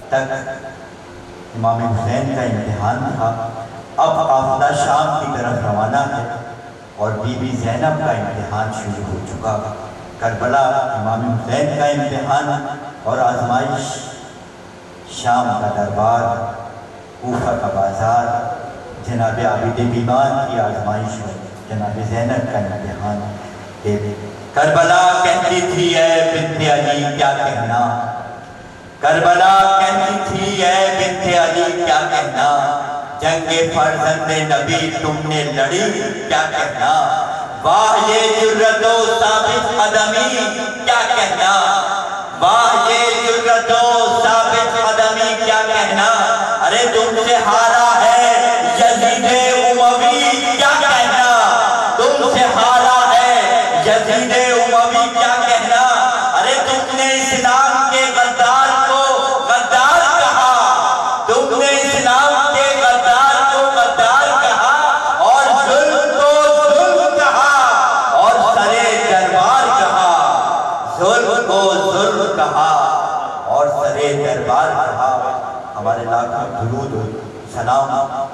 تک امام حسین کا امتحان تھا. اب قافلہ شام کی طرف روانہ ہے اور بی بی زینب کا امتحان شروع ہو چکا. کربلا امام حسین کا امتحان اور آزمائش، شام کا دربار، کوفہ کا بازار، جناب عابد بیمار کی آزمائش میں جناب زینب کا امتحان. کربلا کہتی تھی اے بنت علی کیا کہنا، کربلا کہتی تھی اے بنت علی کیا کہنا، جنگ فرزند نبی تم نے لڑی کیا کہنا، واہ یہ جرت و ثابت قدمی کیا کہنا، واہ یہ جرت و ثابت قدمی کیا کہنا، ارے تم سے ہارا ہے یزید اموی کیا کہنا، تم سے ہارا ہے یزید اموی کیا کہنا، ارے تم نے اسلام کے غدار کو غدار کہا، تم نے اسلام کے غدار کو غدار کہا، اور ظلم کو ظلم کہا، اور سرے دربار کہا، ظلم کو ظلم کہا اور سرے دربار کہا. ہمارے لاکھوں درود و سلام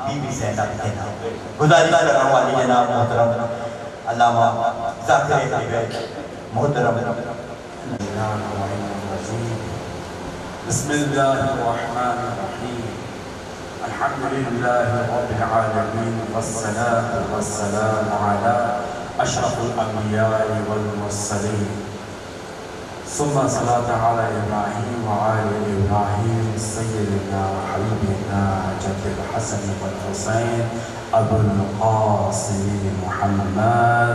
بی بی زینب کے نام. گزارش کر رہا ہوں علی جناب محترم علامہ ذاکر بیگ محترم. بسم اللہ الرحمن الرحیم. الحمدللہ رب العالمین والصلاة والسلام علی اشرف الانبیاء والمرسلین ثم صلاة علی ابراہیم وعلی ابراہیم سیدنا حبیبنا جد الحسن والحسین ابو القاسم محمد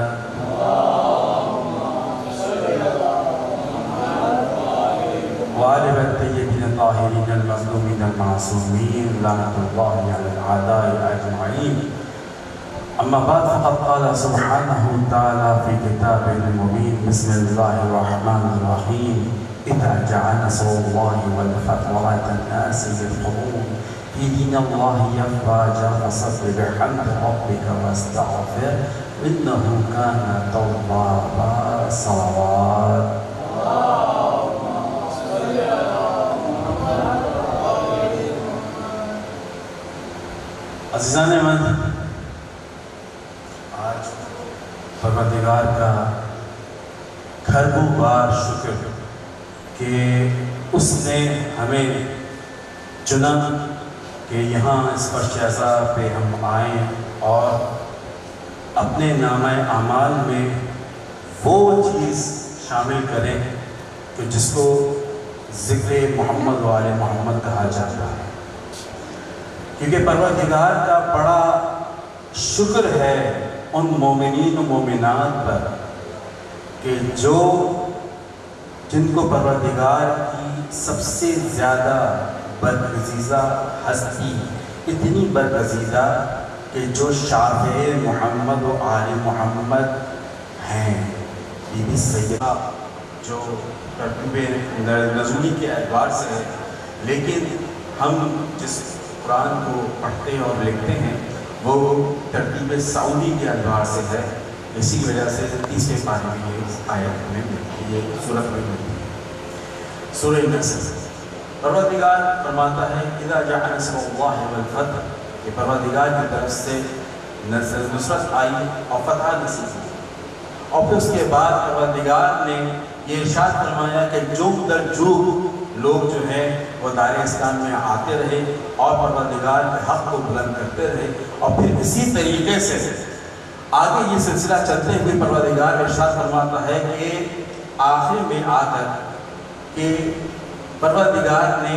وآل الطیبین الطاہرین المظلومین المعصومین لعنت اللہ علی الاعداء اجمعین. اما بعد فقد قال سبحانہ تعالی فی کتابہ المبین. بسم اللہ الرحمن الرحیم. اذا جاء نصر اللہ والفتح ورأیت الناس يدخلون في دین اللہ افواجا فسبح بحمد ربک واستغفر انہ کان توابا. صلوات. عزیزان من، آج پروردگار کا کھربوں بار شکر کہ اس نے ہمیں چنا کہ یہاں اس فرش عزا پہ ہم آئیں اور اپنے نامہ اعمال میں وہ چیز شامل کریں کہ جس کو ذکر محمد و آل محمد کہا جاتا ہے. کیونکہ پروردگار کا بڑا شکر ہے ان مومنین و مومنات پر کہ جن کو پروردگار کی سب سے زیادہ برگزیدہ ہستی، اتنی برگزیدہ کہ جو شافع محمد و آل محمد ہیں. بی بی سیدہ جو ترتیب نزولی کے اعتبار سے ہے، لیکن ہم جس قرآن کو پڑھتے اور لکھتے ہیں وہ ترتیب سعودی کے اعتبار سے ہے. اسی وجہ سے 30ویں پارے میں یہ آیت میں ملتی ہے، سورت میں ملتی ہے. سورہ نصر پروردگار فرماتا ہے اذا جاء نصر اللہ والفتح، کہ پروردگار کی طرف سے نصرت آئی اور فتح نصیب ہوئی. اور پھر اس کے بعد پروردگار نے یہ ارشاد فرمایا کہ جوگ در جوگ لوگ جو ہیں وہ دار اسلام میں آتے رہے اور پروردگار کے حق کو بلند کرتے رہے. اور پھر اسی طریقے سے آگے یہ سلسلہ چلتے ہوئے پروردگار ارشاد فرماتا ہے کہ آخر میں آ کر کہ پروردگار نے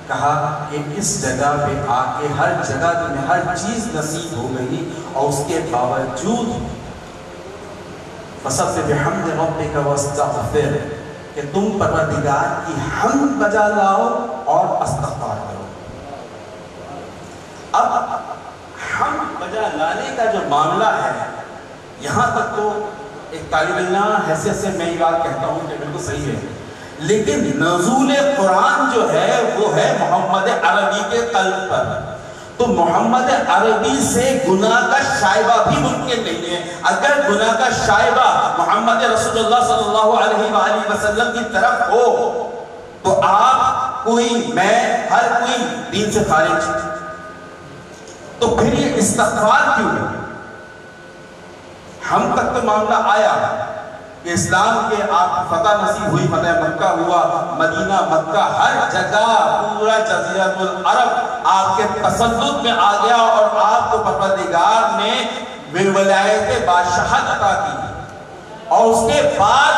کہا کہ اس جگہ پہ آ کے ہر جگہ تمہیں ہر چیز نصیب ہو گئی، اور اس کے باوجود فَسَبِّحْ بِحَمْدِ رَبِّكَ وَاسْتَغْفِرْ، کہ تم پروردگار کی حمد بجا لاؤ اور استغفار کرو. اب حمد بجا لانے کا جو معاملہ ہے، یہاں تک تو ایک طالب علم حیثیت سے میں یہ بات کہتا ہوں کہ بالکل صحیح ہے، لیکن نزول قرآن جو ہے وہ ہے محمد عربی کے قلب پر. تو محمد عربی سے گناہ کا شائبہ بھی ممکن نہیں ہے. اگر گناہ کا شائبہ محمد رسول اللہ صلی اللہ علیہ وآلہ وسلم کی طرف ہو تو آپ کوئی میں ہر کوئی دین سے خارج. تو پھر یہ استغفار کیوں ہے؟ ہم تک تو معاملہ آیا کہ اسلام کے آپ فتح نصیب ہوئی, فتح مکہ ہوا, مدینہ مکہ ہر جگہ پورا جزیرۃ العرب آپ کے تسلط میں آ گیا اور آپ کو پروردگار نے ولایت بادشاہت عطا کی. اور اس کے بعد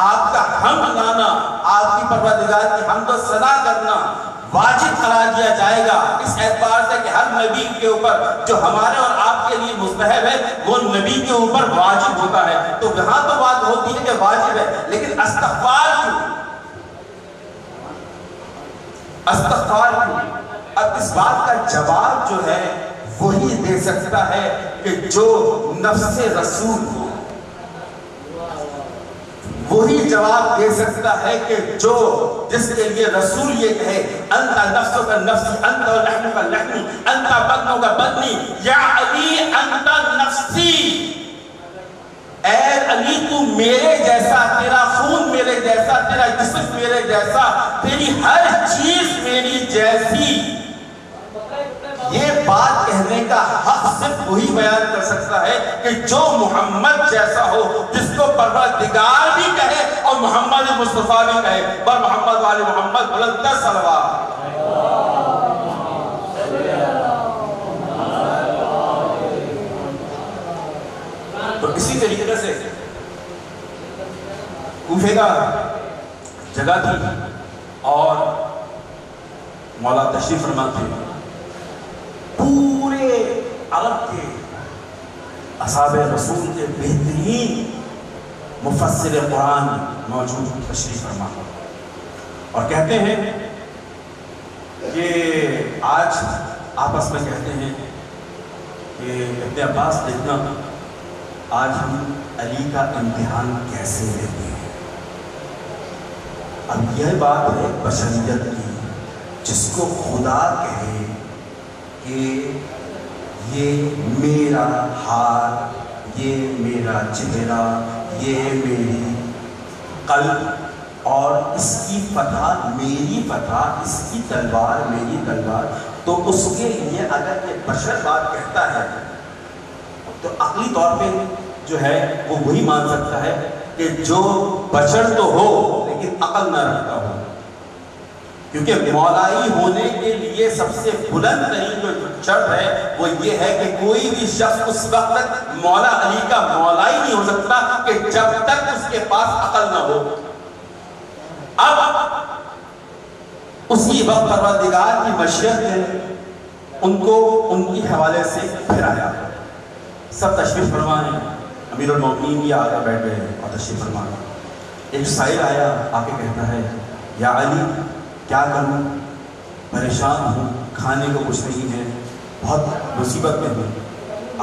آپ کا حمد گانا, آپ کی پروردگار کی حمد و ثنا کرنا واجب قرار دیا جائے گا, اس اعتبار سے کہ ہر نبی کے اوپر جو ہمارے اور آپ کے لیے مستحب ہے وہ نبی کے اوپر واجب ہوتا ہے. تو یہاں تو بات ہوتی ہے کہ واجب ہے, لیکن استغفار کیوں؟ استغفار کیوں؟ اب اس بات کا جواب جو ہے وہی دے سکتا ہے کہ جو نفس رسول ہو, وہی جواب دے سکتا ہے کہ جو جس کے لیے رسول یہ کہے انت نفسو کا نفسی, انت لحم کا لحمی, انت بدنو کا بدنی, یا علی انت نفسی. اے علی تو میرے جیسا, تیرا خون میرے جیسا, تیرا جسم میرے جیسا, تیری ہر چیز میری جیسی. یہ بات کہنے کا حق صرف وہی بیان کر سکتا ہے کہ جو محمد جیسا ہو, جس کو پروردگار بھی کہے اور محمد مصطفیٰ بھی کہے. بر محمد والے محمد بلند صلوات. تو اسی طریقے سے کوفے کا جگہ تھی اور مولا تشریف فرما تھے. پورے عرب کے اصحاب رسول کے بہترین مفسر قرآن موجود تشریف فرما اور کہتے ہیں کہ آج آپس میں کہتے ہیں کہ ابن عباس دیکھنا آج ہم علی کا امتحان کیسے لیتے ہیں. اب یہ بات ہے بشریت کی, جس کو خدا کہے کہ یہ میرا ہار, یہ میرا چہرہ, یہ میری قلب اور اس کی فتح میری فتح, اس کی تلوار میری تلوار, تو اس کے لیے اگر یہ بشر بات کہتا ہے تو عقلی طور پہ جو ہے وہ وہی مان سکتا ہے کہ جو بشر تو ہو لیکن عقل نہ رکھتا ہو. کیونکہ مولائی ہونے کے لیے سب سے بلند ترین جو شرط ہے وہ یہ ہے کہ کوئی بھی شخص اس وقت تک مولا علی کا مولائی نہیں ہو سکتا کہ جب تک اس کے پاس عقل نہ ہو. اب اسی وقت پروردگار کی مشیت نے ان کو ان کی حوالے سے پھرایا. سب تشریف فرمائیں, امیر المومنین بھی آگے بیٹھ گئے اور تشریف فرمائیں. ایک سائل آیا, آ کے کہتا ہے یا علی کیا کروں, پریشان ہوں, کھانے کو کچھ نہیں ہے, بہت مصیبت میں ہوں.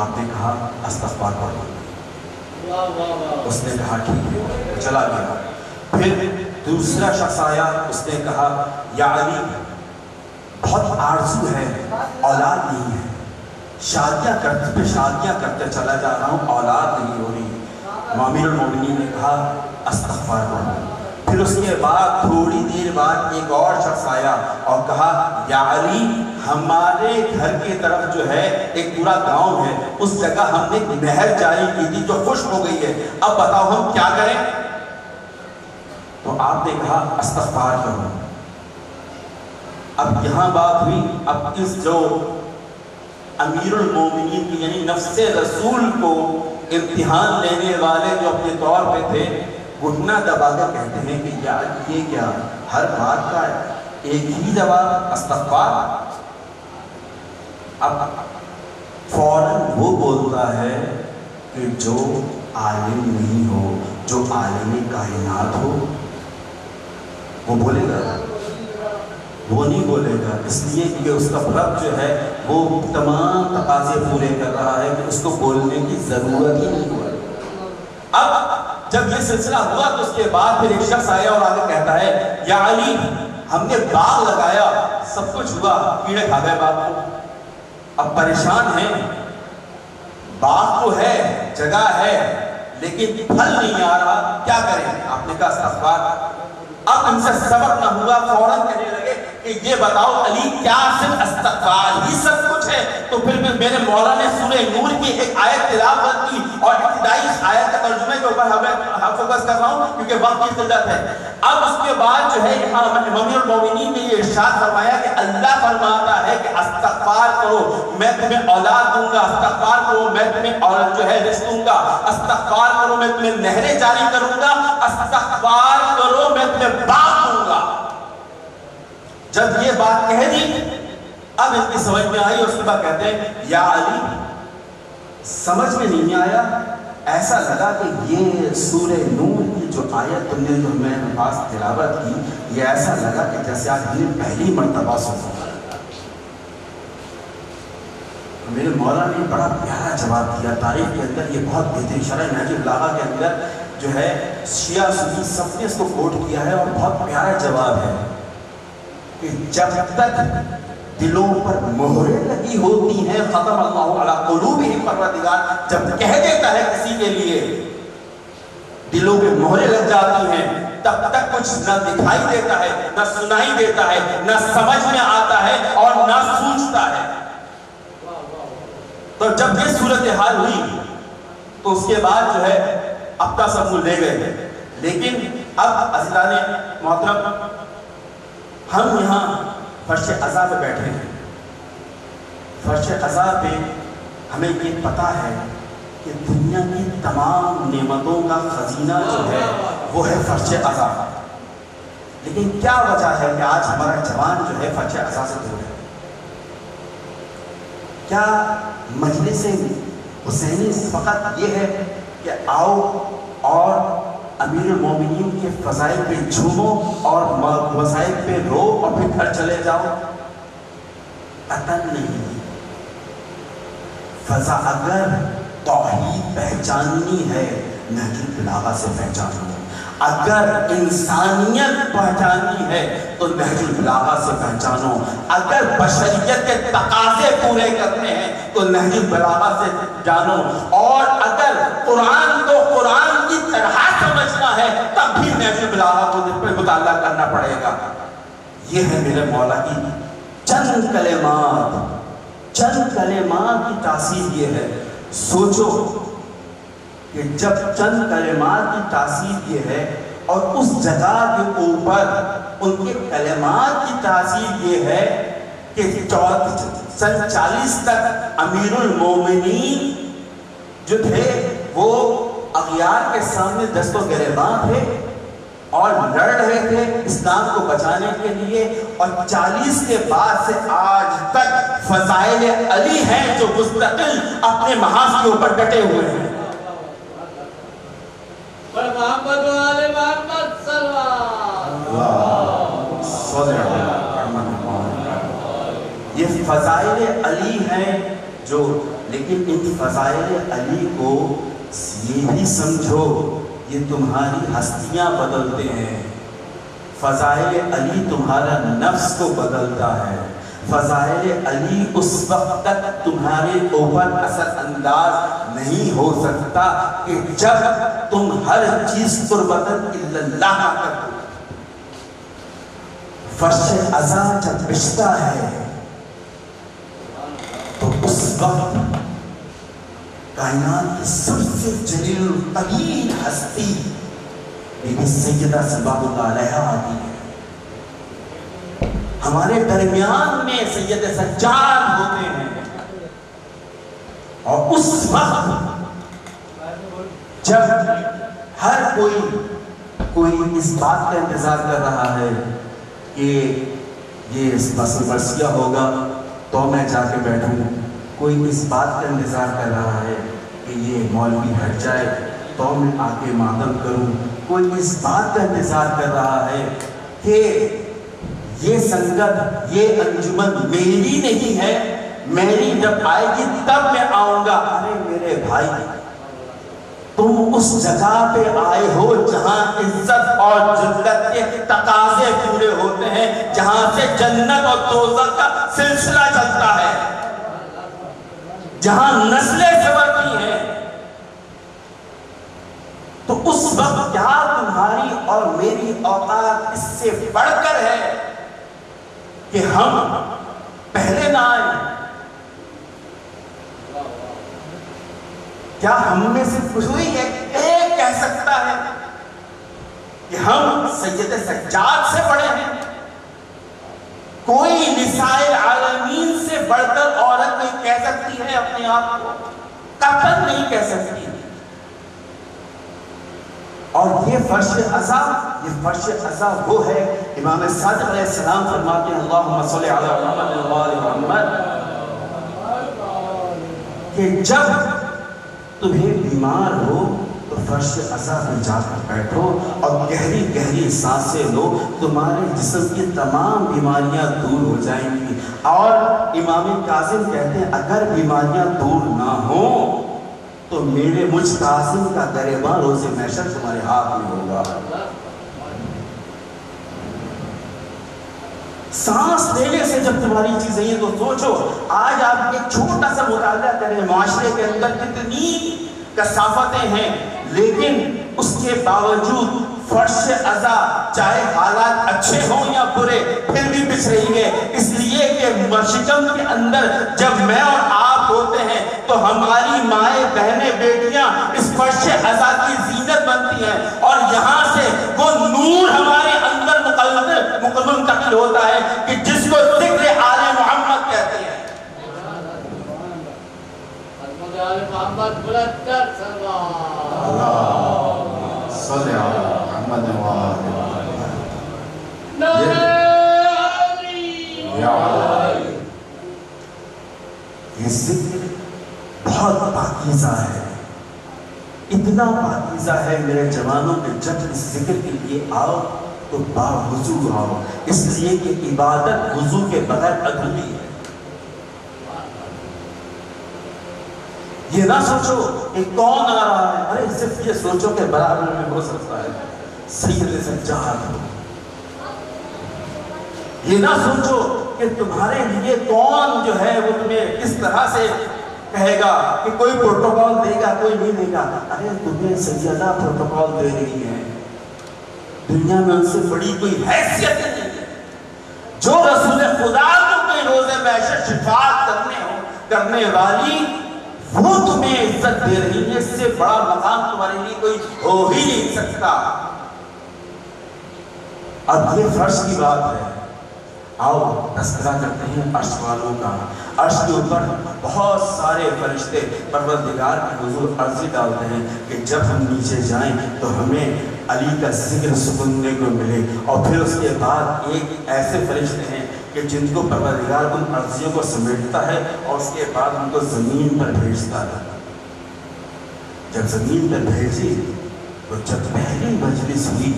آپ نے کہا استغفار پڑھو. اس نے کہا ٹھیک ہے, چلا گیا. پھر دوسرا شخص آیا, اس نے کہا یا علی بہت آرزو ہے, اولاد نہیں ہے, شادیاں کرتے چلا جا رہا ہوں, اولاد نہیں ہو رہی. امیر المومنین نے کہا استغفار پڑھو. پھر اس کے بعد تھوڑی دیر بعد ایک اور شخص آیا اور کہا یا علی ہمارے گھر کی طرف جو ہے ایک پورا گاؤں ہے, اس جگہ ہم نے ایک نہر جاری کی تھی جو خشک ہو گئی ہے, اب بتاؤ ہم کیا کریں. تو آپ نے کہا استغفار کرو. اب یہاں بات ہوئی, اب اس جو امیر المومنین کی یعنی نفس رسول کو امتحان لینے والے جو اپنے طور پہ تھے, گھٹنا دبا کر کہتے ہیں کہ یار یہ کیا, ہر بات کا ایک ہی جواب استغفار. اب فوراً وہ بولتا ہے کہ جو عالم نہیں ہو, جو عالم کائنات ہو, وہ بولے گا, وہ نہیں بولے گا. اس لیے کہ اس کا رب جو ہے وہ تمام تقاضے پورے کر رہا ہے کہ اس کو بولنے کی ضرورت ہی نہیں ہوا. اب جب یہ سلسلہ ہوا تو اس کے بعد پھر ایک شخص آیا اور آگے کہتا ہے یا علی ہم نے باغ لگایا, سب کچھ ہوا, کیڑے کھا گئے باغ کو. اب پریشان ہیں، باغ تو ہے، جگہ ہے، لیکن پھل نہیں آ رہا، کیا کریں؟ آپ نے کہا استغفار۔ اب ان سے صبر نہ ہوا، فوراً کہنے لگے کہ یہ بتاؤ علی کیا صرف استغفار ہی سب کچھ ہے؟ تو پھر میرے مولا نے سورہ نور کی ایک آیت تلاوت کی، اور ابتدائی آیت کے ترجمے کے اوپر ہمیں فوکس کر رہا ہوں کیونکہ وقت کی قلت ہے۔ اب اس کے بعد جو ہے امیر المومنین نے یہ ارشاد فرمایا کہ اللہ فرماتا ہے کہ استغفار کرو میں تمہیں اولاد دوں گا، استغفار کرو میں تمہیں اولاد جو ہے رزق دوں گا، استغفار کرو میں تمہیں نہریں جاری کروں گا، استغفار کرو میں تمہیں باغ دوں گا۔ جب یہ بات کہہ دی اب ان کی سمجھ میں آئی، اور اس کے بعد کہتے ہیں یا علی سمجھ میں نہیں آیا، ایسا لگا کہ یہ سورہ نور کی جو آیت تم نے جو میں پاس تلاوت کی، یہ ایسا لگا کہ جیسے آج ہم نے پہلی مرتبہ سنا۔ میرے مولا نے بڑا پیارا جواب دیا، تاریخ کے اندر یہ بہت بہترین شرح نہج البلاغہ کے اندر جو ہے شیعہ سنی سب نے اس کو کوٹ کیا ہے، اور بہت پیارا جواب ہے کہ جب تک دلوں پر مہریں لگی ہوتی ہیں، ختم اللہ علی قلوبہم، پروردگار جب کہہ دیتا ہے کسی کے لیے دلوں پہ مہریں لگ جاتی ہیں، تب تک کچھ نہ دکھائی دیتا ہے، نہ سنائی دیتا ہے، نہ سمجھ میں آتا ہے، اور نہ سوچتا ہے۔ تو جب یہ صورتحال ہوئی تو اس کے بعد جو ہے اب کا سب لے گئے، لیکن اب عزیزان محترم ہم یہاں فرش عزا پہ بیٹھے ہیں۔ فرش عزا پہ ہمیں یہ پتا ہے کہ دنیا کی تمام نعمتوں کا خزینہ جو ہے وہ ہے فرش عزا، لیکن کیا وجہ ہے کہ آج ہمارا جوان جو ہے فرش عزا سے دور ہے؟ کیا مجلس حسینی فقط یہ ہے کہ آؤ اور امیر المومنین کے فضائل پہ جھومو اور مسائل پہ رو اور پھر گھر چلے جاؤ؟ قطعاً نہیں۔ فضا اگر توحید پہچاننی ہے نہج البلاغہ سے پہچانو، اگر انسانیت پہچاننی ہے تو نہج البلاغہ سے پہچانو، اگر بشریت کے تقاضے پورے کرنے ہیں تو نہج البلاغہ سے جانو، اور اگر قرآن کو قرآن کی طرح سمجھنا ہے تب بھی نہج البلاغہ کو مطالعہ کرنا پڑے گا۔ یہ ہے میرے مولا کی چند کلمات کی تاثیر یہ ہے۔ سوچو کہ جب چند کلمات کی تاثیر یہ ہے، اور اس جگہ کے اوپر ان کے کلمات کی تاثیر یہ ہے کہ سن 40 تک امیر المومنین جو تھے وہ اغیار کے سامنے دست و گریباں تھے اور لڑ رہے تھے اسلام کو بچانے کے لیے، اور 40 کے بعد سے آج تک فضائل علی ہیں جو مستقل اپنے محاذ کے اوپر ڈٹے ہوئے ہیں۔ محمد و آل محمد صلی یہ فضائل علی ہیں جو، لیکن ان فضائل علی کو یہ بھی سمجھو یہ تمہاری ہستیاں بدلتے ہیں۔ فضائل علی تمہارا نفس کو بدلتا ہے۔ فضائل علی اس وقت تک تمہارے اوپر اثر انداز نہیں ہو سکتا کہ جب تم ہر چیز قربتاً الا اللہ کرو۔ فرش عزا جب بچتا ہے تو اس وقت کائنات کی سب سے جلیل القدیر ہستی بی بی سیدہ صلوات اللہ علیہا آتی ہے۔ ہمارے درمیان میں سید سجاد ہوتے ہیں، اور اس وقت جب ہر کوئی اس بات کا انتظار کر رہا ہے کہ یہ مرثیہ ہوگا تو میں جا کے بیٹھوں، کوئی اس بات کا انتظار کر رہا ہے کہ یہ مولوی ہٹ جائے تو میں آ کے ماتم کروں، کوئی اس بات کا انتظار کر رہا ہے کہ یہ سنگت یہ انجمن میری نہیں ہے، میری جب آئے گی تب میں آؤں گا۔ ارے میرے بھائی تم اس جگہ پہ آئے ہو جہاں عزت اور ذلت کے تقاضے پورے ہوتے ہیں، جہاں سے جنت اور دوزخ کا سلسلہ چلتا ہے۔ جہاں نسلیں سنورتی ہیں، تو اس وقت کیا تمہاری اور میری اوقات اس سے بڑھ کر ہے کہ ہم پہلے نہ آئیں؟ کیا ہم میں سے کوئی ایک کہہ سکتا ہے کہ ہم سید سجاد سے بڑے ہیں؟ کوئی نساء العالمین سے بڑھ کر عورت نہیں کہہ سکتی ہے اپنے آپ کو، قطعاً نہیں کہہ سکتی۔ اور یہ فرش عزا وہ ہے، امام صادق علیہ السلام فرماتے ہیں اللہم صلی علی محمد وآل محمد، کہ جب تمہیں بیمار ہو تو فرش عزا پہ جا کر بیٹھو اور گہری گہری سانسیں لو، تمہارے جسم کی تمام بیماریاں دور ہو جائیں گی۔ اور امام کاظم کہتے ہیں اگر بیماریاں دور نہ ہوں تو میرے مجھ کاظم کا گریباں روز محشر تمہارے ہاتھ میں ہوگا۔ سانس لینے سے جب تمہاری چیزیں ہیں تو سوچو، آج آپ ایک چھوٹا سا مطالعہ کریں، معاشرے کے اندر کتنی کثافتیں ہیں، لیکن اس کے باوجود فرش عزا چاہے حالات اچھے ہوں یا برے پھر بھی بچھ رہی ہے، اس لیے کہ شکم کے اندر جب میں اور آپ ہوتے ہیں تو ہماری مائیں بہنیں بیٹیاں اس فرش عزا کی زینت بنتی ہیں، اور یہاں سے وہ نور ہمارے اندر منتقل ہوتا ہے کہ جس کو ذکر آل محمد کہتے ہیں۔ آل محمد بلند کر صلی اللہ صلی علی محمد وآل محمد۔ یہ ذکر بہت پاکیزہ ہے، اتنا پاکیزہ ہے میرے جوانوں کہ جب اس ذکر کے لیے آؤ تو باوضو آؤ، اس لیے کہ عبادت وضو کے بغیر ادھوری ہے۔ یہ نہ سوچو کہ کون آ رہا ہے، ارے صرف یہ سوچو کہ برابر میں ہو سکتا ہے سید سجاد ہو۔ یہ نہ سوچو کہ تمہارے لیے کون جو ہے وہ تمہیں کس طرح سے کہے گا، کہ کوئی پروٹوکول دے گا کوئی نہیں دے گا۔ ارے تمہیں سیدہ پروٹوکول دے رہی ہے، دنیا میں ان سے بڑی کوئی حیثیت نہیں ہے۔ جو رسول خدا تمہیں روز محشر شفاعت کرنے والی وہ تمہیں عزت دے رہی ہے، اس سے بڑا مقام تمہارے لیے کوئی ہو ہی نہیں سکتا۔ اب یہ فرش کی بات ہے، آؤ تذکرہ کرتے ہیں عرش والوں کا۔ عرش کے اوپر بہت سارے فرشتے پروردگار کے حضور عرضی ڈالتے ہیں کہ جب ہم نیچے جائیں تو ہمیں علی کا ذکر سننے کو ملے، اور پھر اس کے بعد ایک ایسے فرشتے ہیں کہ جن کو پروردگار ان عرضیوں کو سمیٹتا ہے اور اس کے بعد ان کو زمین پر بھیجتا ہے۔ جب زمین پر بھیجی تو جب پہلی مجلس ہوئی،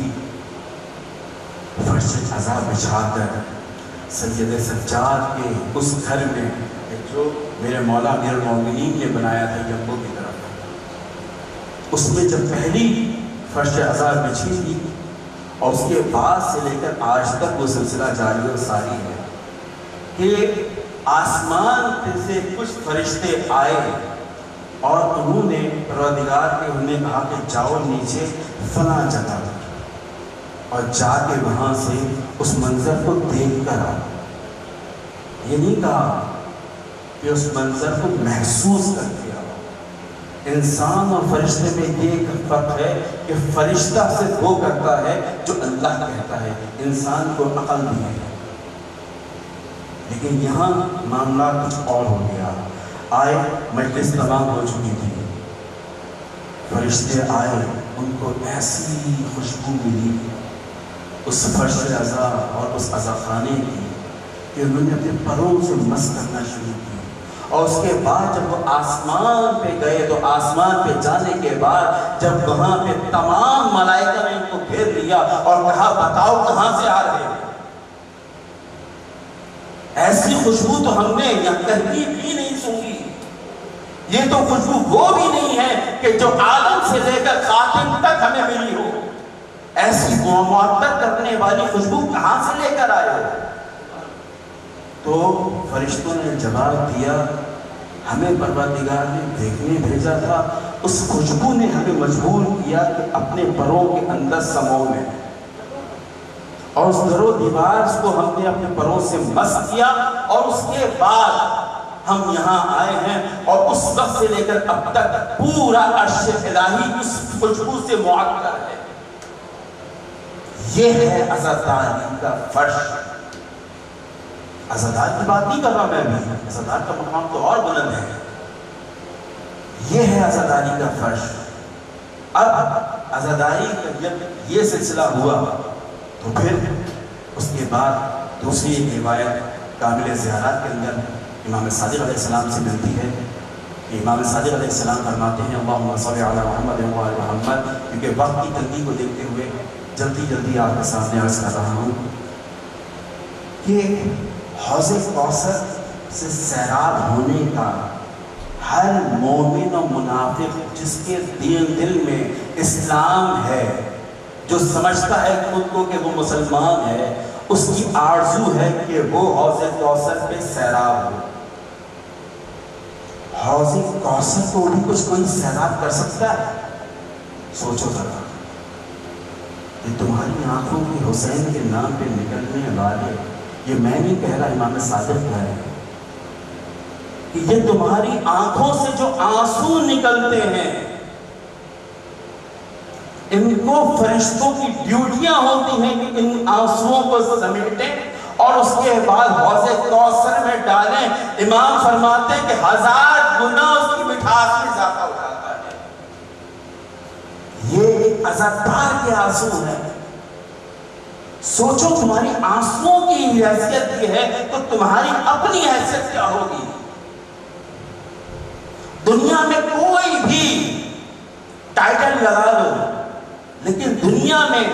فرش عزا بچھا کر سید سجاد کے اس گھر میں جو میرے مولا امیر المومنین نے بنایا تھا جمبو کی طرف، اس میں جب پہلی فرش عزا بچھی تھی، اور اس کے بعد سے لے کر آج تک وہ سلسلہ جاری اور ساری ہے کہ آسمان سے کچھ فرشتے آئے اور انہوں نے پروردگار کے انہیں کہا کہ جاؤ نیچے فلاں جگہ، اور جا کے وہاں سے اس منظر کو دیکھ کر آؤ۔ یہ نہیں کہا کہ اس منظر کو محسوس کر کے آؤ۔ انسان اور فرشتے میں یہ ایک فرق ہے کہ فرشتہ صرف وہ کرتا ہے جو اللہ کہتا ہے، انسان کو عقل بھی ہے۔ لیکن یہاں معاملہ کچھ اور ہو گیا۔ آئے، مجلس تمام ہو چکی تھی، فرشتے آئے، ان کو ایسی خوشبو ملی اس فرش عزا اور اس عزا خانے کی کہ انہوں نے اپنے پروں سے مس کرنا شروع کی۔ اور اس کے بعد جب وہ آسمان پہ گئے تو آسمان پہ جانے کے بعد جب وہاں پہ تمام ملائکہ نے ان کو گھیر لیا اور کہا بتاؤ کہاں سے آ رہے ہیں؟ ایسی خوشبو تو ہم نے یا کہیں بھی نہیں سنی۔ یہ تو خوشبو وہ بھی نہیں ہے کہ جو عالم سے لے کر خاتم تک ہمیں ملی ہو۔ ایسی معطر کرنے والی خوشبو کہاں سے لے کر آئے ہو؟ تو فرشتوں نے جواب دیا ہمیں پروردگار نے دیکھنے بھیجا تھا، اس خوشبو نے ہمیں مجبور کیا کہ اپنے پروں کے اندر سمو لیں، اور اس در و دیوار کو ہم نے اپنے پروں سے مس کیا، اور اس کے بعد ہم یہاں آئے ہیں، اور اس وقت سے لے کر اب تک پورا عرش الہی اس خوشبو سے معطر ہے۔ یہ ہے عزاداری کا فرش۔ عزادار کی بات نہیں کر رہا میں بھی، عزادار کا مقام تو اور بلند ہے، یہ ہے عزاداری کا فرش۔ اب عزاداری کا جب یہ سلسلہ ہوا تو پھر اس کے بعد دوسری ایک روایت کامل زیارات کے اندر امام صادق علیہ السلام سے ملتی ہے کہ امام صادق علیہ السلام فرماتے ہیں اللہم صلی علی محمد و آل محمد، کیونکہ وقت کی تنگی کو دیکھتے ہوئے جلدی آپ کے سامنے عرض کر رہا ہوں کہ حوض کوثر سے سیراب ہونے کا ہر مومن و منافق جس کے دل میں اسلام ہے، جو سمجھتا ہے خود کو کہ وہ مسلمان ہے، اس کی آرزو ہے کہ وہ حوض کوثر پہ سیراب ہو۔ حوض کوثر کو بھی کچھ کوئی سیراب کر سکتا ہے؟ سوچو ذرا، یہ تمہاری آنکھوں کے حسین کے نام پہ نکلنے والے، یہ میں نہیں کہہ رہا، امام صادق کہہ رہے ہیں کہ یہ تمہاری آنکھوں سے جو آنسو نکلتے ہیں، ان کو فرشتوں کی ڈیوٹیاں ہوتی ہیں کہ ان آنسوؤں کو سمیٹیں اور اس کے بعد حوض کوثر میں ڈالیں۔ امام فرماتے ہیں کہ 1000 گنا اس کی مٹھاس میں اضافہ ہو جاتا ہے۔ یہ عزادار کے آنسو ہیں۔ سوچو تمہاری آنسوؤں کی حیثیت یہ ہے تو تمہاری اپنی حیثیت کیا ہوگی؟ دنیا میں کوئی بھی ٹائٹل لگا لو، لیکن دنیا میں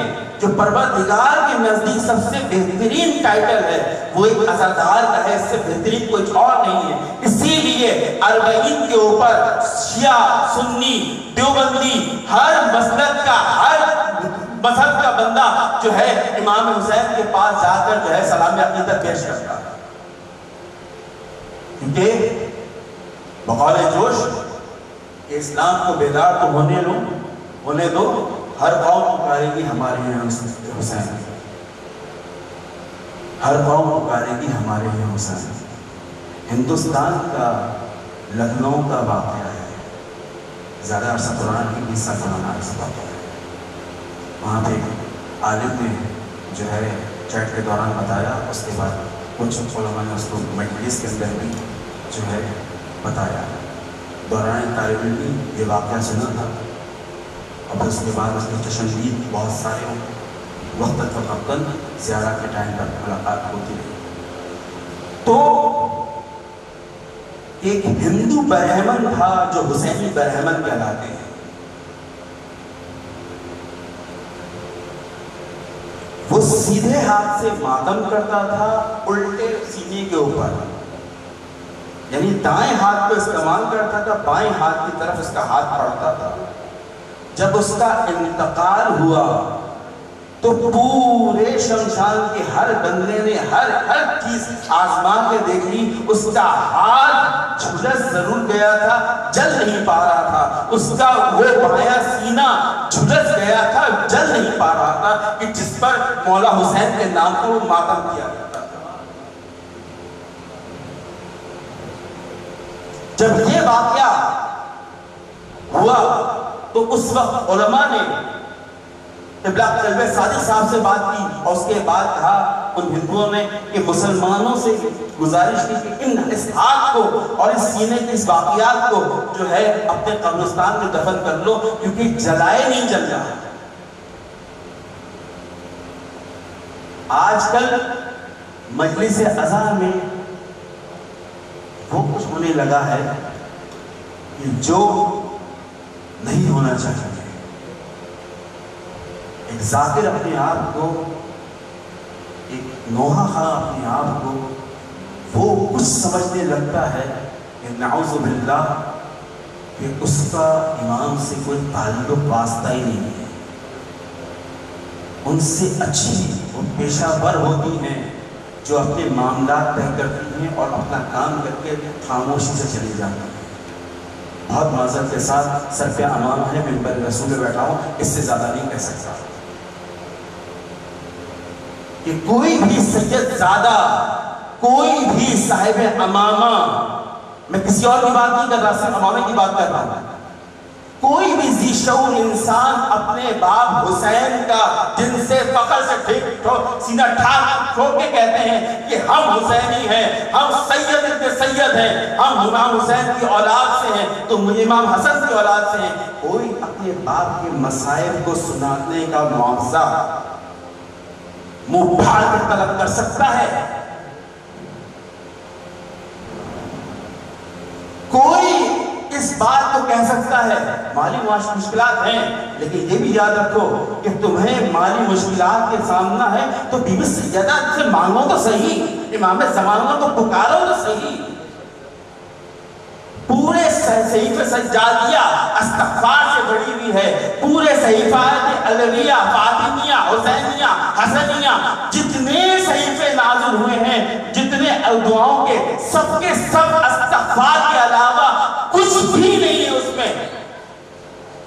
جو پروردگار کے نزدیک سب سے بہترین ٹائٹل ہے وہ ایک عزادار کا ہے، اس سے بہترین کچھ اور نہیں ہے۔ اسی لیے 40 کے اوپر شیعہ، سنی، دیوبندی، ہر مسلک کا، ہر مذہب کا بندہ جو ہے امام حسین کے پاس جا کر جو ہے سلام عقیدت پیش کرتا ہے، کیونکہ بقول جوش کہ اسلام کو بیدار تو ہونے دو، ہر قوم پکارے گی ہمارے یہاں حسین، ہر قوم پکارے گی ہمارے یہاں حسین۔ ہندوستان کا لکھنؤ کا واقعہ ہے، زیادہ عرصہ قرآن کی 20 سال پرانا عرصہ ہے۔ وہاں پہ عالم نے جو ہے چیٹ کے دوران بتایا، اس کے بعد کچھ علماء نے اس کو مجلس کے اندر بھی جو ہے بتایا۔ دوران طالب علم یہ واقعہ سنا تھا، اور اس کے بعد اس کے تشدد بہت سارے وقت فقط زیارت کے ٹائم پر ملاقات ہوتی رہی۔ تو ایک ہندو برہمن تھا جو حسینی برہمن کہلاتے ہیں، وہ سیدھے ہاتھ سے ماتم کرتا تھا الٹے سینے کے اوپر، یعنی دائیں ہاتھ کو استعمال کرتا تھا، بائیں ہاتھ کی طرف اس کا ہاتھ پڑتا تھا۔ جب اس کا انتقال ہوا تو پورے شمشان کے ہر بندے نے ہر چیز آزما کے دیکھ لی، اس کا ہاتھ جھلس ضرور گیا تھا، جل نہیں پا رہا تھا، اس کا وہ بایاں سینہ جھلس گیا تھا، جل نہیں پا رہا تھا، کہ جس پر مولا حسین کے نام کو ماتم کیا جاتا تھا۔ جب یہ واقعہ ہوا تو اس وقت علماء نے قبلہ قلب صادق صاحب سے بات کی، اور اس کے بعد کہا ان ہندوؤں نے کہ مسلمانوں سے گزارش کی کہ اس ہاتھ کو اور اس سینے کے اس واقعات کو جو ہے اپنے قبرستان میں دفن کر لو، کیونکہ جلائے نہیں جل رہا۔ آج کل مجلس عزا میں وہ کچھ ہونے لگا ہے کہ جو نہیں ہونا چاہیے۔ ایک ذاکر اپنے آپ کو، ایک نوحہ خواہ اپنے آپ کو وہ کچھ سمجھنے لگتا ہے کہ نعوذ باللہ کہ اس کا امام سے کوئی تعلق واسطہ ہی نہیں ہے، ان سے اچھی وہ پیشہ ور ہوتی ہیں جو اپنے معاملات طے کرتی ہیں اور اپنا کام کر کے خاموشی سے چلی جاتی ہیں. بہت معذرت کے ساتھ سر پہ امام ہے، منبر رسول میں بیٹھا ہوں، اس سے زیادہ نہیں کہہ سکتا کہ کوئی بھی سید زادہ، کوئی بھی صاحب امامہ، میں کسی اور کی بات نہیں کر رہا، صرف امامے کی بات کر رہا ہوں، کوئی بھی ذی شعور انسان اپنے باپ حسین کا جن سے فخر سے سینہ ٹھوک کے کہتے ہیں کہ ہم حسینی ہیں، ہم سید ابن سید ہیں، ہم امام حسین کی اولاد سے ہیں، تم امام حسن کی اولاد سے ہیں، کوئی اپنے باپ کے مصائب کو سنانے کا معاوضہ منہ پھاڑ کر طلب کر سکتا ہے؟ کوئی اس بات کو کہہ سکتا ہے؟ مالی مشکلات ہیں، لیکن یہ بھی یاد رکھو کہ تمہیں مالی مشکلات کے سامنا ہے تو بی بی سیدہ سے مانگو تو صحیح، امام زمانہ کو پکارو تو صحیح. پورے صحیفہ سجادیہ استغفار سے بڑی ہوئی ہے، پورے صحیفات علویہ، فاطمیہ، حسینیہ، حسنیہ، جتنے صحیفے نازل ہوئے ہیں، جتنے دعاؤں کے سب استغفار کے علاوہ کچھ بھی نہیں ہے اس میں.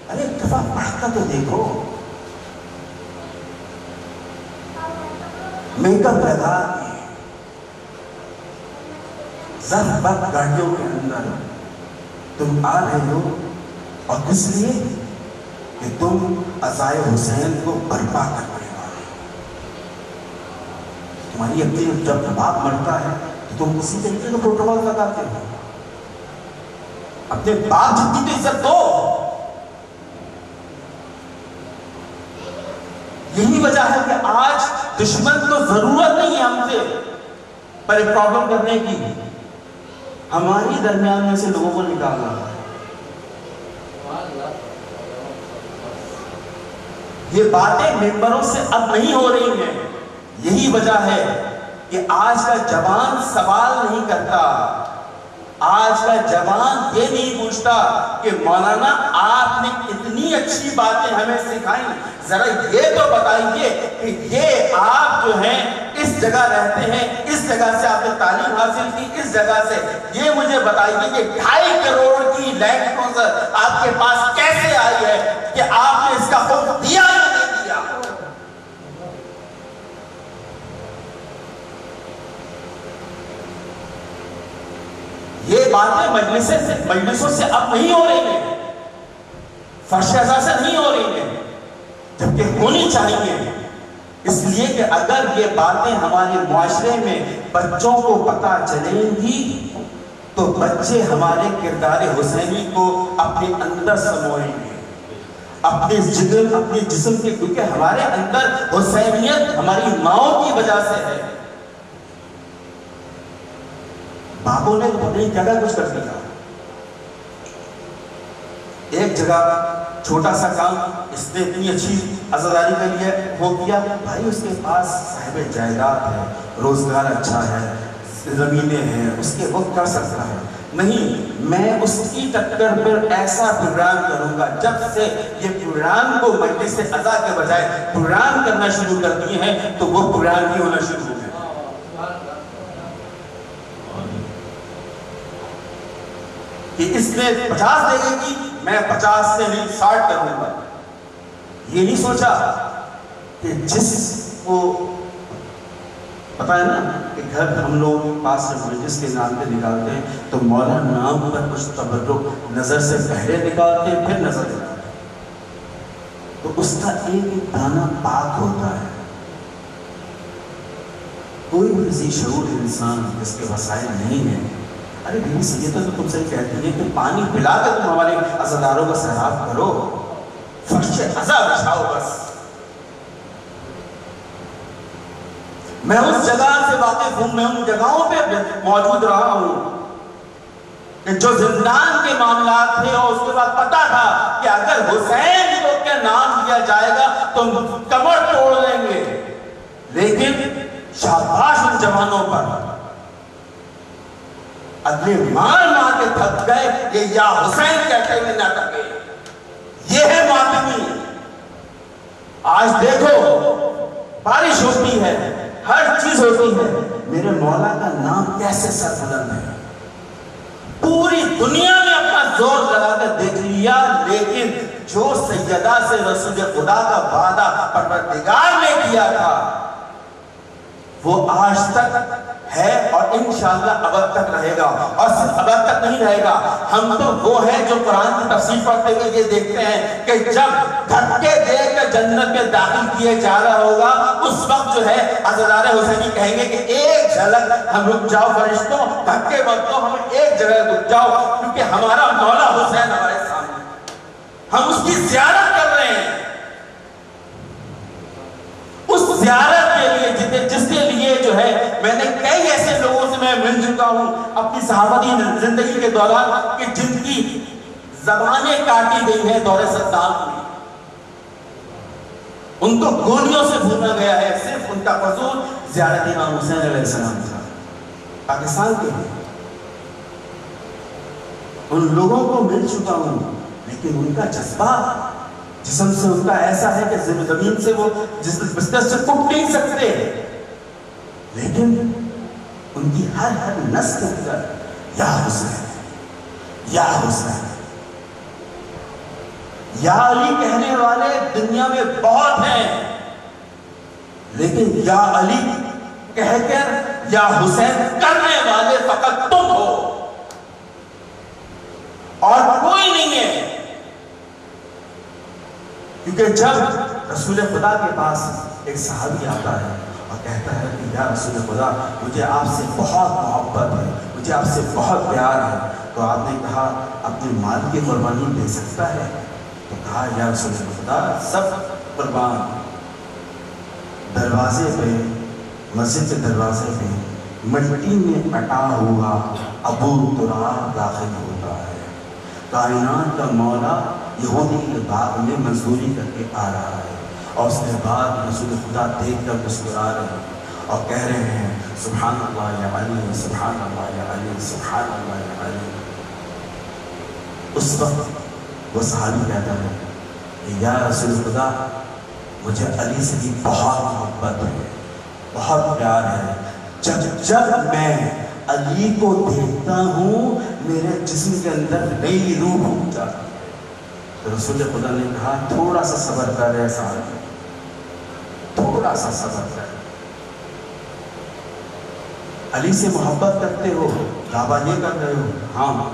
ارے ایک دفعہ پڑھ کر تو دیکھو. میک اپ لگا کے زر بد گاڑیوں کے اندر تم آ رہے ہو، اور کس لیے کہ تم عزائے حسین کو برپا کرنے والے. تمہاری اپنی جب باپ مرتا ہے تو تم اسی طریقے کا پروٹوکول لگاتے ہو. اپنے باپ جتنی تو عزت دو. یہی وجہ ہے کہ آج دشمن کو ضرورت نہیں ہے ہم سے پر ایک پرابلم کرنے کی، ہماری درمیان میں سے لوگوں کو نکالنا. یہ باتیں ممبروں سے اب نہیں ہو رہی ہیں. یہی وجہ ہے کہ آج کا جوان سوال نہیں کرتا، آج کا جوان یہ نہیں پوچھتا کہ مولانا آپ نے اتنی اچھی باتیں ہمیں سکھائیں، ذرا یہ تو بتائیے کہ یہ آپ جو ہیں اس جگہ رہتے ہیں، اس جگہ سے آپ نے تعلیم حاصل کی، اس جگہ سے یہ مجھے بتائیے کہ 2.5 کروڑ کی لینڈ کروزر آپ کے پاس کیسے آئی ہے کہ آپ نے اس کا حکم دیا یا نہیں دیا؟ یہ باتیں مجلسوں سے اب نہیں ہو رہی ہیں، فرش ازا سے نہیں ہو رہی ہیں، جبکہ ہونی چاہیے. اس لیے کہ اگر یہ باتیں ہمارے معاشرے میں بچوں کو پتہ چلیں گی تو بچے ہمارے کردار حسینی کو اپنے اندر سموئیں گے، اپنے جگر، اپنے جسم کے، کیونکہ ہمارے اندر حسینیت ہماری ماؤں کی وجہ سے ہے. باپوں نے اپنی جگہ کچھ کر دیا. ایک جگہ چھوٹا سا کام اس نے اتنی اچھی عزاداری کے لیے ہو کیا، بھائی اس کے پاس صاحب جائیداد ہے، روزگار اچھا ہے، زمینیں ہیں، اس کے وہ کر سکتا ہے. نہیں، میں اس کی ٹکر پر ایسا پروگرام کروں گا. جب سے یہ پروگرام کو مجلس عزا کے بجائے پروگرام کرنا شروع کر دیے ہیں تو وہ پروگرام ہی ہونا شروع ہو گئے. کہ اس نے 50 دے گی کی، میں 50 سے نہیں 60 کروں گا. یہ نہیں سوچا کہ جس کو پتا ہے نا کہ گھر ہم لوگ پاس سے مجلس کے نام پہ نکالتے ہیں تو مولا نام پر کچھ تبرک نظر سے پہلے نکالتے ہیں پھر نظر نکالتے ہیں، تو اس کا ایک دانہ پاک ہوتا ہے. کوئی بھی ذی شعور انسان جس کے وسائل نہیں ہیں، ارے بی بی سیدہ تو تم سے کہتی ہے کہ پانی پلا کر تم ہمارے عزاداروں کا سیراب کرو، فرش عزا بچھاؤ. بس میں اس جگہ سے واقف ہوں، میں ان جگہوں پہ موجود رہا ہوں کہ جو زندان کے معاملات تھے، اور اس کے بعد پتا تھا کہ اگر حسین کو کے نام دیا جائے گا تو کمر توڑ لیں گے. لیکن شاباش ان جوانوں پر، اگلے مار مار کے تھک گئے. یہ یا حسین کہتے ہوئے نہ تھکے. یہ ہے ماتمی. آج دیکھو بارش ہوتی ہے، ہر چیز ہوتی ہے، میرے مولا کا نام کیسے سر بلند ہے. پوری دنیا میں اپنا زور لگا کر دیکھ لیا، لیکن جو سیدہ سے رسول خدا کا وعدہ پروردگار نے کیا تھا وہ آج تک ہے اور انشاءاللہ ابد تک رہے گا. اور صرف ابد تک نہیں رہے گا، ہم تو وہ ہیں جو قرآن کی تفسیر پڑھتے ہوئے یہ دیکھتے ہیں کہ جب دھکے دے کر جنت میں داخل کیے جا رہا ہوگا اس وقت جو ہے عزادار حسینی کہیں گے کہ ایک جھلک ہم رک جاؤ فرشتوں، دھکے مت دو، ہمیں ایک جگہ رک جاؤ، کیونکہ ہمارا مولا حسین ہمارے سامنے، ہم اس کی زیارت کر رہے ہیں. اس زیارت کے لیے جس کے لیے جو ہے میں نے کئی ایسے لوگوں سے میں مل چکا ہوں اپنی صحابتی زندگی کے دوران کہ جن کی زبانیں کاٹی گئی ہیں دور صدام میں، ان کو گولیوں سے بھونا گیا ہے، صرف ان کا قصور زیارت امام حسین علیہ السلام تھا. پاکستان کے لیے ان لوگوں کو مل چکا ہوں، لیکن ان کا جذبہ جسم سے ان کا ایسا ہے کہ زمین سے وہ جس بستر سے اٹھ نہیں سکتے، لیکن ان کی ہر نس کے اندر یا حسین یا حسین یا علی کہنے والے دنیا میں بہت ہیں، لیکن یا علی کہہ کر یا حسین کرنے والے فقط تم ہو اور کوئی نہیں ہے. کیونکہ جب رسول خدا کے پاس ایک صحابی آتا ہے اور کہتا ہے کہ یا رسول خدا مجھے آپ سے بہت محبت ہے، مجھے آپ سے بہت پیار ہے، تو آپ نے کہا اپنے مال کی قربانی دے سکتا ہے؟ تو کہا یا رسول خدا سب قربان. دروازے پہ مسجد کے دروازے پہ مٹی میں اٹا ہوا ابو تراب داخل ہوتا ہے. کائنات کا مولا یہودی کے باغ میں مزدوری کر کے آ رہا ہے اور اس کے بعد رسول خدا دیکھ کر مسکرا رہے ہیں اور کہہ رہے ہیں سبحان اللہ یا علی، سبحان اللہ یا علی، سبحان اللہ یا علی. اس وقت وہ صحابی کہتا ہے کہ یا رسول خدا مجھے علی سے بھی بہت محبت ہے، بہت پیار ہے. جب میں علی کو دیکھتا ہوں میرے جسم کے اندر نئی روح اٹھ جاتی ہے. تو رسول خدا نے کہا تھوڑا سا صبر کر رہے صاحب، تھوڑا سا صبر کر. علی سے محبت کرتے ہو، دعویٰ یہ کر رہے ہو؟ ہاں.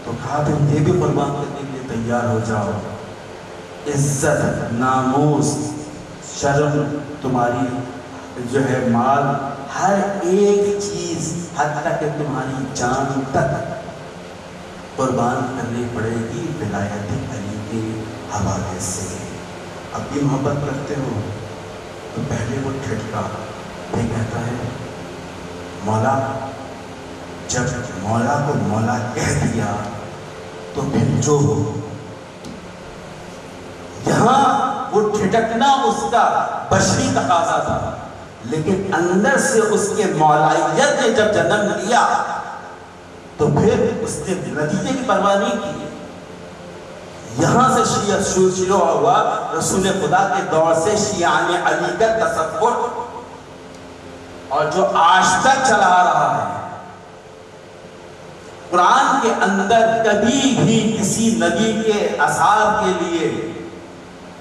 تو کہا تم یہ بھی قربان کرنے کے لیے تیار ہو جاؤ. عزت، ناموس، شرم، تمہاری جو ہے مال، ہر ایک چیز حتیٰ کہ تمہاری جان تک قربان کرنی پڑے گی ولایت علی کے حوالے سے. اب بھی محبت کرتے ہو؟ تو پہلے وہ ٹھٹکا یہ کہتا ہے مولا، جب مولا کو مولا کہہ دیا تو پھر جو ہو. یہاں وہ ٹھٹکنا اس کا بشری تقاضا تھا، لیکن اندر سے اس کے مولائیت نے جب جنم لیا تو پھر اس نے نتیجے کی پرواہ نہیں کی. یہاں سے شیعہ شروع ہوا رسول خدا کے دور سے شیعان علی کا تصور، اور جو آج تک چلا رہا ہے. قرآن کے اندر کبھی بھی کسی نبی کے اصحاب کے لیے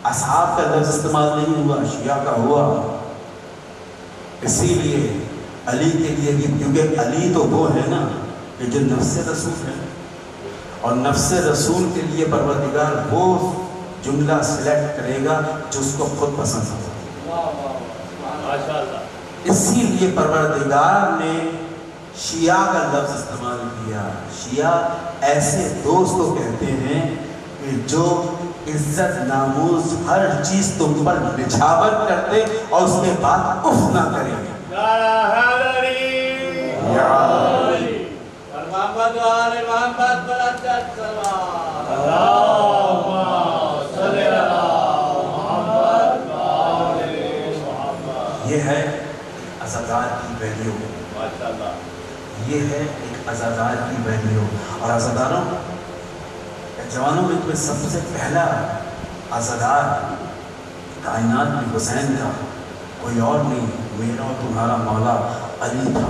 اصحاب کا لفظ استعمال نہیں ہوا، شیعہ کا ہوا. اسی لیے علی کے لیے بھی، کیونکہ علی تو وہ ہے نا کہ جو نفس رسول ہے، اور نفس رسول کے لیے پروردگار وہ جملہ سلیکٹ کرے گا جو اس کو خود پسند ہو. اسی لیے پروردگار نے شیعہ کا لفظ استعمال کیا. شیعہ ایسے دوست کو کہتے ہیں کہ جو عزت، ناموس، ہر چیز تم پر نچھاور کرتے اور اس کے بعد اف نہ کریں. یہ ہے عزادار کی ویلیو، یہ ہے ایک عزادار کی ویلیو. اور عزاداروں جوانوں میں سب سے پہلا عزادار کائنات میں حسین تھا. کوئی اور نہیں، میرا اور تمہارا مولا علی تھا۔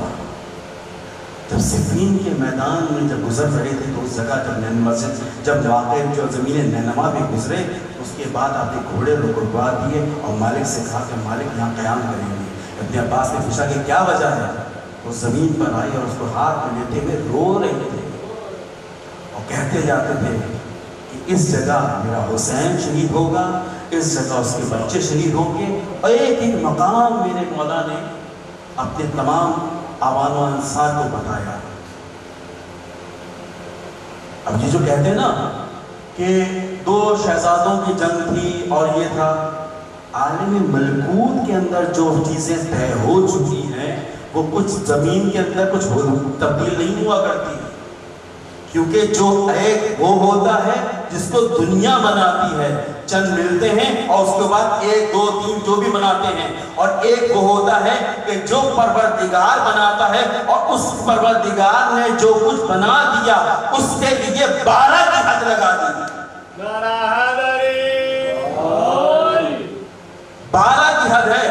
جب صفین کے میدان میں جب گزر رہے تھے تو اس جگہ جب مسجد جب واقع جو زمین نینوا میں گزرے، اس کے بعد آپ نے گھوڑے رکوا دیے اور مالک سے کہا کہ مالک یہاں قیام کریں گے۔ ابن عباس نے پوچھا کہ کیا وجہ ہے؟ وہ زمین پر آئی اور اس کو ہاتھ میں لیتے ہوئے رو رہے تھے اور کہتے جاتے تھے کہ اس جگہ میرا حسین شہید ہوگا، اس جگہ اس کے بچے شہید ہوں گے، اور ایک ایک مقام میرے مولا نے اپنے تمام آوان و انصار کو بتایا۔ اب یہ جو کہتے ہیں نا کہ دو شہزادوں کی جنگ تھی اور یہ تھا، عالم ملکوت کے اندر جو چیزیں طے ہو چکی ہیں وہ کچھ زمین کے اندر کچھ تبدیل نہیں ہوا کرتی، کیونکہ جو ایک وہ ہوتا ہے جس کو دنیا بناتی ہے، چند ملتے ہیں اور اس کے بعد ایک دو تین جو بھی بناتے ہیں، اور ایک وہ ہوتا ہے کہ جو پروردگار بناتا ہے اور اس پروردگار نے جو کچھ بنا دیا اس کے لیے 12 کی حد لگا دی، 12 کی حد ہے۔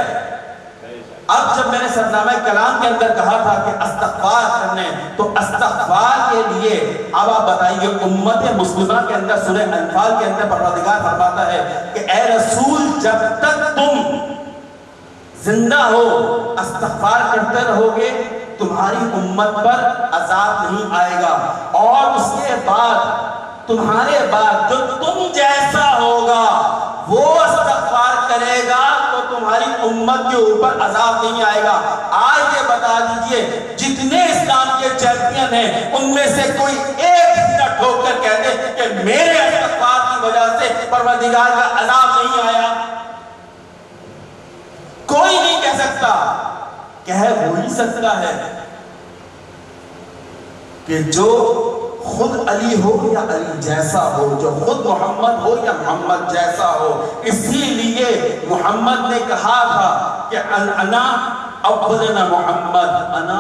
اب جب میں نے سرنامہ کلام کے اندر کہا تھا کہ استغفار کرنے، تو استغفار کے لیے اب آپ بتائیے امت مسلمہ کے اندر سورہ انفال کے اندر پروردگار فرماتا ہے کہ اے رسول جب تک تم زندہ ہو استغفار کرتے رہو گے تمہاری امت پر عذاب نہیں آئے گا، اور اس کے بعد تمہارے بعد جو تم جیسا ہوگا وہ استغفار کرے گا تو تمہاری امت کے اوپر عذاب نہیں آئے گا۔ آج یہ بتا دیجئے جتنے اسلام کے چیمپئن ہیں ان میں سے کوئی ایک نہ ٹھوک کر کہہ دے کہ میرے استغفار کی وجہ سے پروردگار کا عذاب نہیں آیا۔ کوئی نہیں کہہ سکتا، کہہ وہی سکتا ہے کہ جو خود علی ہو یا علی جیسا ہو، جو خود محمد ہو یا محمد جیسا ہو۔ اسی لیے محمد نے کہا تھا کہ انا اولنا محمد، انا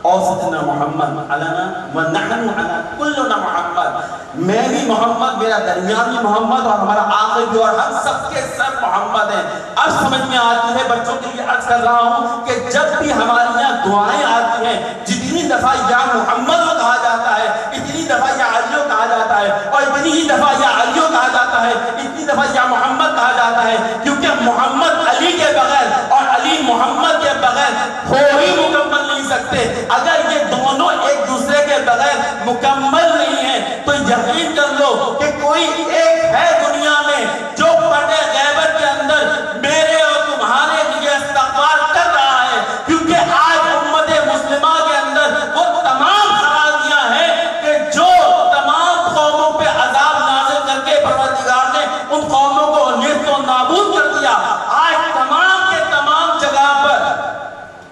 اوسطنا محمد، علنا ونحن علا کلنا محمد، میں بھی محمد، میرا درمیانی محمد اور ہمارا آخر بھی، اور ہم سب کے سب محمد ہیں۔ اب سمجھ میں آتی ہے، بچوں کے لیے عرض کر رہا ہوں کہ جب بھی ہماری یہاں دعائیں آتی ہیں جتنی دفعہ یا محمد کو کہا جاتا ہے اتنی دفعہ یا علیو کہا جاتا ہے، اور اتنی ہی دفعہ یا علیو کہا جاتا ہے اتنی دفعہ یا محمد کہا جاتا ہے، کیونکہ محمد علی کے بغیر اور علی محمد کے بغیر ہو ہی مکمل نہیں سکتے۔ اگر یہ دونوں ایک دوسرے کے بغیر مکمل نہیں ہیں تو یقین کر لو کہ کوئی ایک ہے دنیا میں جو پردے غیبت کے اندر میرے اور تمہارے لیے استغفار کر رہا ہے، کیونکہ آج امت مسلمہ کے اندر وہ تمام خرابیاں ہیں کہ جو تمام قوموں پہ عذاب نازل کر کے پروردگار نے ان قوموں کو نیست و نابود کر دیا، آج تمام کے تمام جگہ پر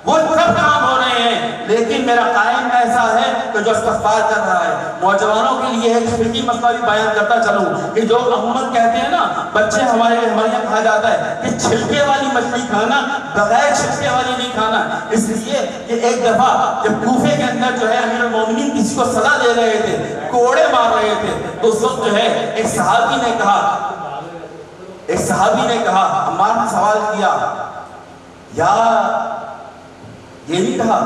وہ سب کام ہو رہے ہیں۔ لیکن میرا قائم ایسا ہے کہ جو استغفار کر رہا ہے۔ نوجوانوں کے لیے ایک فقہی مسئلہ بھی بیان کرتا چلوں کہ جو عموماً کہتے ہیں نا بچے ہمارے یہاں کہا جاتا ہے کہ چھلکے والی مچھلی کھانا بغیر چھلکے والی نہیں کھانا، اس لیے کہ ایک دفعہ جب کوفے کے اندر جو ہے امیر المومنین کسی کو سزا دے رہے تھے، کوڑے مار رہے تھے، تو اس وقت جو ہے ایک صحابی نے کہا عمار نے سوال کیا، یا یہ نہیں کہا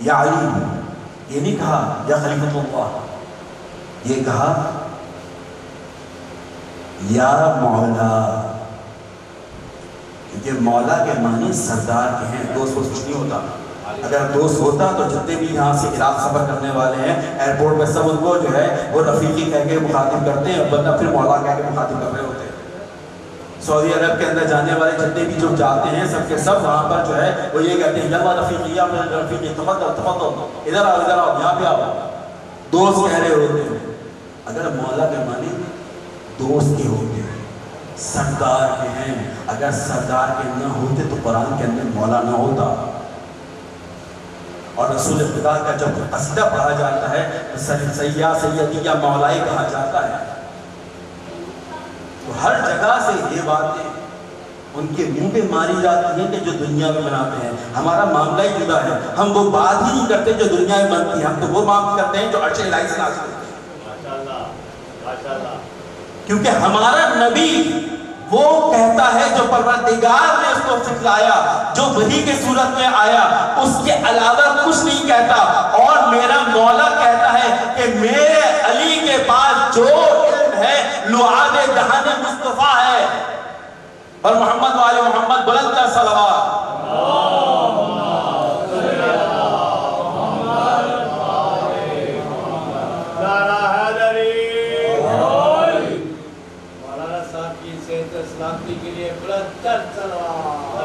یا علی، یہ نہیں کہا یا خلیفۃ اللہ، یہ کہا یا مولا، کیونکہ مولا کے معنی سردار کے ہیں، دوست کچھ نہیں ہوتا۔ اگر دوست ہوتا تو جتنے بھی یہاں سے عراق سفر کرنے والے ہیں ایئرپورٹ پہ سب ان کو جو ہے وہ رفیقی کہہ کے مخاطب کرتے ہیں، ورنہ پھر مولا کہہ کے مخاطب کر رہے ہوتے ہیں۔ سعودی عرب کے اندر جانے والے جتنے بھی جو جاتے ہیں سب کے سب وہاں پر جو ہے وہ یہ کہتے ہیں یا رفیقی، یا رفیقی، تفضل تفضل، ادھر آؤ ادھر آؤ، یہاں پہ آؤ، دوست کہہ رہے ہوتے ہیں۔ اگر مولا کے معنی دوست کے ہوتے ہیں، سردار کے ہیں، اگر سردار کے نہ ہوتے تو قرآن کے اندر مولا نہ ہوتا۔ اور رسول خدا کا جب قصیدہ پڑھا جاتا ہے سیدہ سیدی یا مولائی کہا جاتا ہے، تو ہر جگہ سے یہ باتیں ان کے منہ پہ ماری جاتی ہیں کہ جو دنیا میں بناتے ہیں۔ ہمارا معاملہ ہی جدا ہے، ہم وہ بات ہی نہیں کرتے جو دنیا میں بنتی ہے، ہم تو وہ معاملہ کرتے ہیں جو عرش الہی سے نازل ہوتی ہے، کیونکہ ہمارا نبی وہ کہتا ہے جو پروردگار نے اس کو سکھلایا، جو وحی کے صورت میں آیا، اس کے علاوہ کچھ نہیں کہتا. اور میرا مولا کہتا ہے کہ میرے علی کے پاس جو علم ہے لعاب دہن مصطفیٰ ہے. اور محمد والے محمد بلند کا صلوات. کے لیے بلند تر صلوات.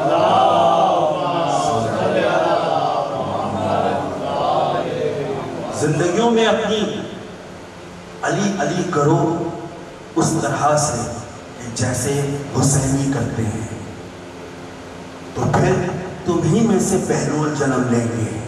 زندگیوں میں اپنی علی علی کرو اس طرح سے جیسے حسینی کرتے ہیں، تو پھر تمہیں میں سے بہلول جنم لیں گے،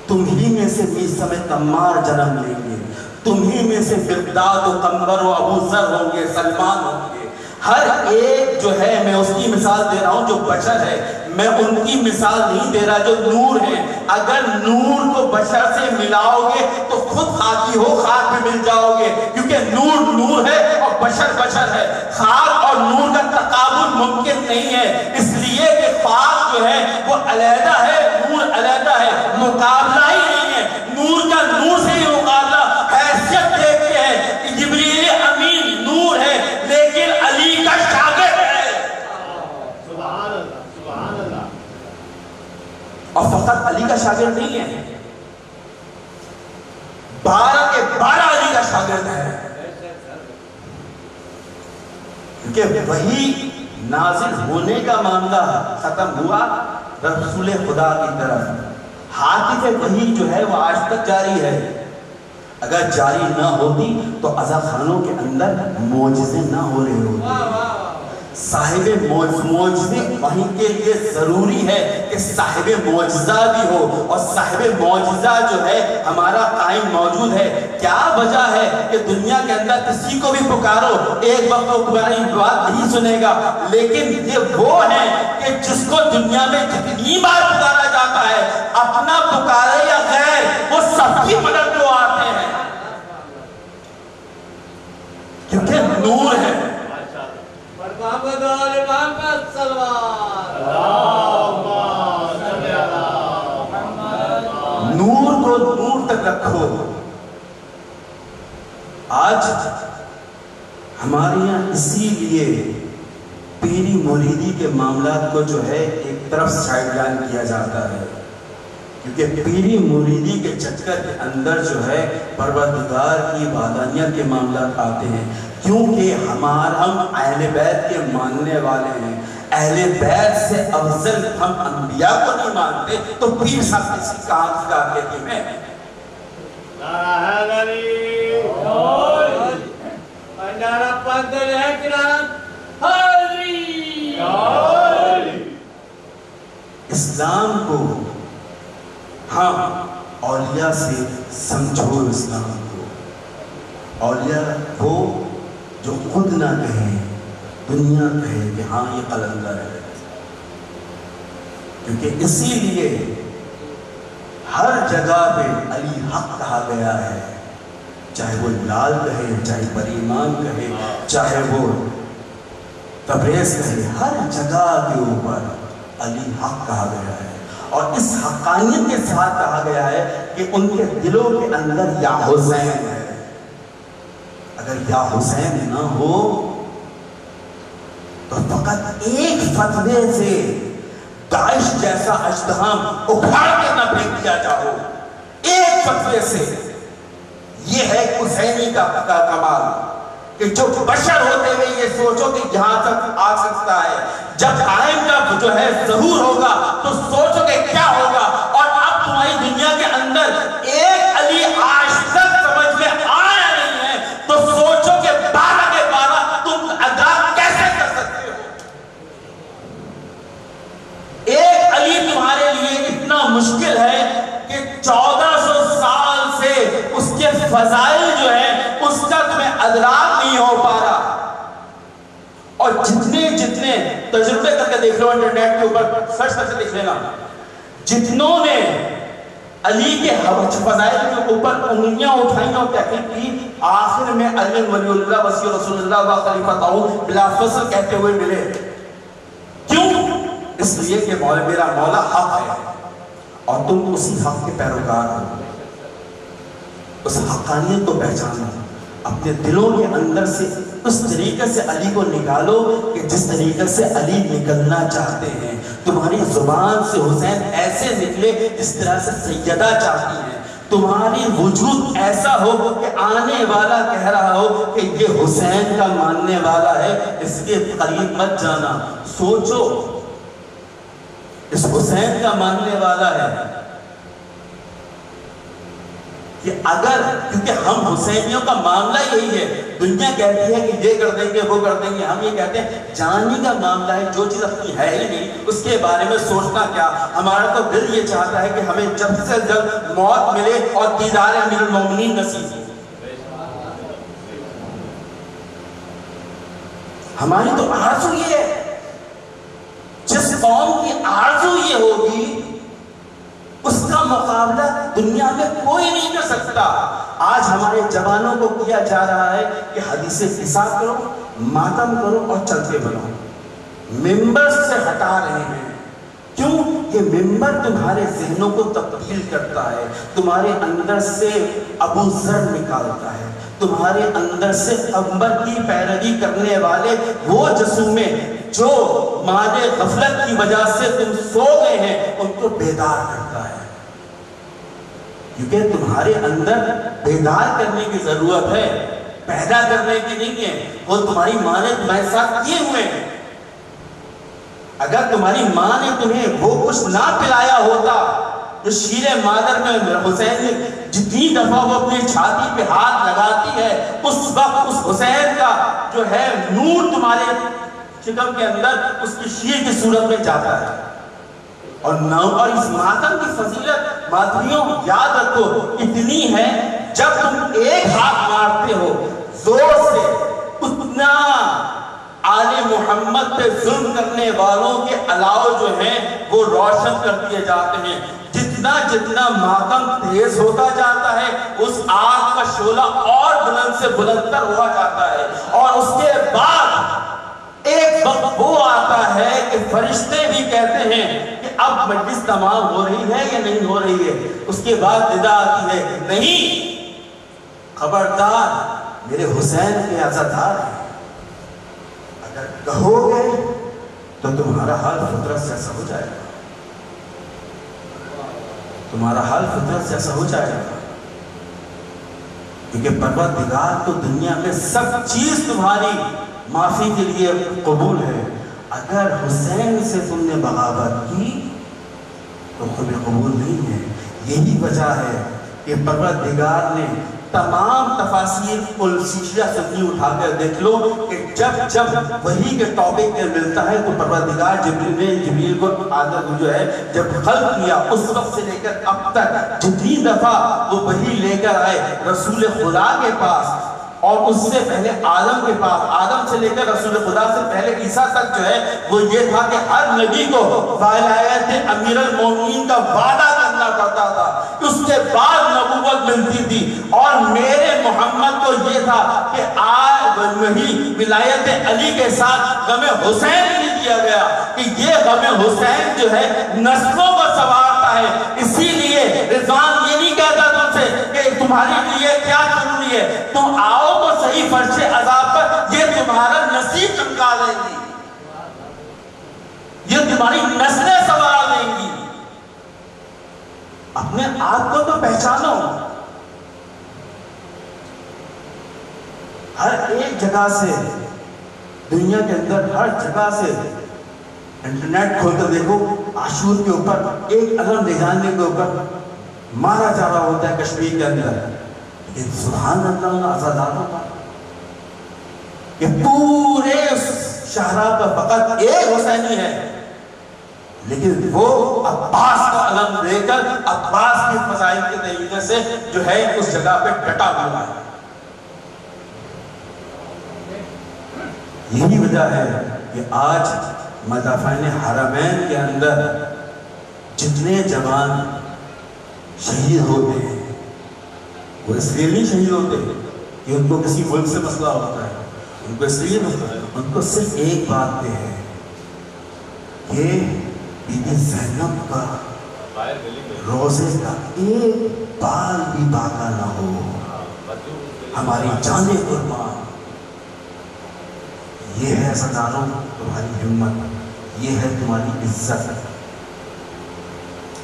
تمہیں میں سے میثم تمار جنم لیں گے، تمہیں میں سے مقداد و قنبر و ابو ذر ہوں گے، سلمان ہوں گے. ہر ایک جو ہے میں اس کی مثال دے رہا ہوں جو بشر ہے، میں ان کی مثال نہیں دے رہا جو نور ہے. اگر نور کو بشر سے ملاؤ گے تو خود خاکی ہو، خاک بھی مل جاؤ گے، کیونکہ نور نور ہے اور بشر بشر ہے. خاک اور نور کا تقابل ممکن نہیں ہے، اس لیے کہ خاک جو ہے وہ علیحدہ ہے، نور علیحدہ ہے، مقابلہ ہی نہیں ہے. نور کا نور سے ہی مقابلہ. حیثیت دیکھتے ہیں کہ جبریل امین نور ہے لیکن علی کا شاگرد ہے. سبحان اللہ سبحان اللہ. اور فقط علی کا شاگرد نہیں ہے، 12 کے 12 علی کا شاگرد ہے. کیونکہ وہی نازل ہونے کا معاملہ ختم ہوا رسول خدا کی طرف. حاطف وحی جو ہے وہ آج تک جاری ہے. اگر جاری نہ ہوتی تو عزا خانوں کے اندر معجزے نہ ہو رہے ہوتے. صاحب معجزے وہیں کے لیے ضروری ہے کہ صاحب معجزہ بھی ہو، اور صاحب معجزہ جو ہے ہمارا قائم موجود ہے. کیا وجہ ہے کہ دنیا کے اندر کسی کو بھی پکارو ایک وقت وہ تمہاری بات نہیں سنے گا، لیکن یہ وہ ہے کہ جس کو دنیا میں جتنی بار پکارا جاتا ہے، اپنا پکارے یا غیر، وہ سب کی مدد کو آتے ہیں کیونکہ نور ہے. محمد والے محمد صلوات. نور کو نور تک رکھو. آج ہمارے یہاں اسی لیے پیری مریدی کے معاملات کو جو ہے ایک طرف سائیڈ لائن کیا جاتا ہے، کیونکہ پیری مریدی کے چکر کے اندر جو ہے پروردگار کی وحدانیت کے معاملات آتے ہیں. کیونکہ ہم اہل بیت کے ماننے والے ہیں. اہل بیت سے افضل ہم انبیاء کو نہیں مانتے تو پیر صاحب کسی کہاں سے آتے تھے میں. نعرہ حیدری نعرہ پندر ہے کرام حیدری. اسلام کو ہاں اولیاء سے سمجھو. اسلام کو اولیاء وہ جو خود نہ کہیں دنیا کہے کہ ہاں یہ قلندر ہے. کیونکہ اسی لیے ہر جگہ پہ علی حق کہا گیا ہے، چاہے وہ لال کہے، چاہے بریمان کہے، چاہے وہ تبریز کہے، ہر جگہ کے اوپر علی حق کہا گیا ہے. اور اس حقانیت کے ساتھ کہا گیا ہے کہ ان کے دلوں کے اندر یا حسین ہے. اگر یا حسین نہ ہو تو فقط ایک فتوے سے داعش جیسا اجتماع اکھاڑ کر نہ پھینک دیا جاؤ. ایک فتوے سے. یہ ہے حسینی کا کمال کہ جو بشر ہوتے ہوئے یہ سوچو کہ یہاں تک آ سکتا ہے. جب قائم کا جو ہے ظہور ہوگا تو سوچو کہ کیا ہوگا. اور اب تمہاری دنیا کے اندر ایک علی آج تک سمجھ میں آیا نہیں ہے تو سوچو کہ 12 کے 12 تم ادا کیسے کر سکتے ہو. ایک علی تمہارے لیے اتنا مشکل ہے کہ 1400 سال سے اس کے فضائل جو ہے اس کا تمہیں ادراک نہیں ہو پا رہا. اور جتنے تجربے کر کے دیکھ لو انٹرنیٹ کے اوپر سرچ کر کے دیکھ لینا، جتنوں نے علی کے فضائل کے اوپر انگلیاں اٹھائیں اور تحقیق کی، آخر میں علی ولی اللہ وصی رسول اللہ و خلیفۃ بلا فصل کہتے ہوئے ملے. کیوں؟ اس لیے کہ میرا مولا حق ہے اور تم اسی حق کے پیروکار ہو. اس حقانیت کو پہچانو، اپنے دلوں کے اندر سے اس طریقے سے علی کو نکالو کہ جس طریقے سے علی نکلنا چاہتے ہیں. تمہاری زبان سے حسین ایسے نکلے جس طرح سے سیدہ چاہتی ہیں. تمہاری وجود ایسا ہو کہ آنے والا کہہ رہا ہو کہ یہ حسین کا ماننے والا ہے، اس کے قریب مت جانا. سوچو، اس حسین کا ماننے والا ہے کہ اگر، کیونکہ ہم حسینیوں کا معاملہ یہی ہے، دنیا کہتی ہے کہ یہ کر دیں گے وہ کر دیں گے، ہم یہ کہتے ہیں جانی کا معاملہ ہے، جو چیز اپنی ہے ہی نہیں اس کے بارے میں سوچنا کیا. ہمارا تو دل یہ چاہتا ہے کہ ہمیں جلد سے جلد موت ملے اور دیدار امیر المومنین نصیب ہو. ہماری تو آرزو یہ ہے. جس قوم کی آرزو یہ ہوگی اس کا مقابلہ دنیا میں کوئی نہیں کر سکتا. آج ہمارے جوانوں کو کیا جا رہا ہے کہ حدیث فساد کرو، ماتم کرو اور چلتے بنو. ممبر سے ہٹا رہے ہیں. کیوں؟ یہ ممبر تمہارے ذہنوں کو تبدیل کرتا ہے، تمہارے اندر سے ابو ذر نکالتا ہے، تمہارے اندر سے پیغمبر کی پیروی کرنے والے وہ جسومے جو مادے غفلت کی وجہ سے تم سو گئے ہیں ان کو بیدار کرتا ہے. کیونکہ تمہارے اندر بیدار کرنے کی ضرورت ہے، پیدا کرنے کی نہیں ہے. وہ تمہاری ماں نے تمہارے ساتھ کیے ہوئے ہیں. اگر تمہاری ماں نے تمہیں وہ کچھ نہ پلایا ہوتا جو شیر مادر میں حسین نے جتنی دفعہ وہ اپنی چھاتی پہ ہاتھ لگاتی ہے اس وقت اس حسین کا جو ہے نور تمہارے شکم کے اندر اس کی شیر کی صورت میں جاتا ہے. اور اس ماتم کی فضیلت ماتمیوں یاد رکھو اتنی ہے، جب تم ایک ہاتھ مارتے ہو زور سے اتنا آل محمد پہ ظلم کرنے والوں کے علاوہ جو ہیں وہ روشن کر دیے جاتے ہیں. جتنا جتنا ماتم تیز ہوتا جاتا ہے اس آگ کا شعلہ اور بلند سے بلندتر ہوا جاتا ہے. اور اس کے بعد ایک وقت وہ آتا ہے کہ فرشتے بھی کہتے ہیں کہ اب مجلس تمام ہو رہی ہے یا نہیں ہو رہی ہے. اس کے بعد ندا آتی ہے نہیں، خبردار میرے حسین کے عزادار ہیں، اگر کہو گے تو تمہارا حال فطرت سے ایسا ہو جائے گا، تمہارا حال فطرت سے ایسا ہو جائے گا. کیونکہ پروردگار تو دنیا میں سب چیز تمہاری معافی کے لیے قبول ہے. اگر حسین سے تم نے بغاوت کی تو تمہیں قبول نہیں ہے. یہی وجہ ہے کہ پروردگار نے تمام تفاسیر شیشہ سنی اٹھا کر دیکھ لو کہ جب وحی کے ٹاپک میں ملتا ہے تو پروردگار جبریل کو آدم جو ہے جب خلق کیا اس وقت سے لے کر اب تک جتنی دفعہ وہ وحی لے کر آئے رسول خدا کے پاس اور اس سے پہلے آدم کے پاس، آدم سے لے کر رسول خدا سے پہلے عیسیٰ تک جو ہے وہ یہ تھا کہ ہر نبی کو ولایت امیر المومنین کا وعدہ کرنا پڑتا تھا، اس کے بعد نبوت ملتی تھی. اور میرے محمد کو یہ تھا کہ آج وہی ولایت علی کے ساتھ غم حسین بھی دیا گیا کہ یہ غم حسین جو ہے نسلوں کو سنوارتا ہے. اسی لیے رضوان یہ نہیں کہتا تم سے کہ تمہارے لیے کیا ضروری ہے، تم آؤ تو صحیح فرش عذاب پر، یہ تمہارا نصیب چمکا دیں گی، یہ تمہاری نسلیں سنوار دیں گی. اپنے آپ کو تو پہچانو. ہر ایک جگہ سے دنیا کے اندر ہر جگہ سے انٹرنیٹ کھول کر دیکھو عاشور کے اوپر ایک علم لے جانے کے اوپر مارا جا رہا ہوتا ہے کشمیر کے اندر. لیکن سبحان اللہ آزادانوں کا کہ پورے شہرہ پر فقط ایک حسینی ہے، لیکن وہ عباس کا علم دے کر عباس کی فضائل کے طریقے سے جو ہے اس جگہ پہ ڈٹا ہوا ہے. یہی وجہ ہے کہ آج مدافعین حرمین کے اندر جتنے جوان شہید ہوتے ہیں وہ اس لیے نہیں شہید ہوتے کہ ان کو کسی ملک سے مسئلہ ہوتا ہے، ان کو اس لیے مسئلہ ہے، ان کو صرف ایک بات پہ ہے کہ بی بی زینب کا روزے کا ایک بال بھی باقی نہ ہو، ہماری جانیں قربان۔ یہ ہے عزیزانو تمہاری ہمت، یہ ہے تمہاری عزت،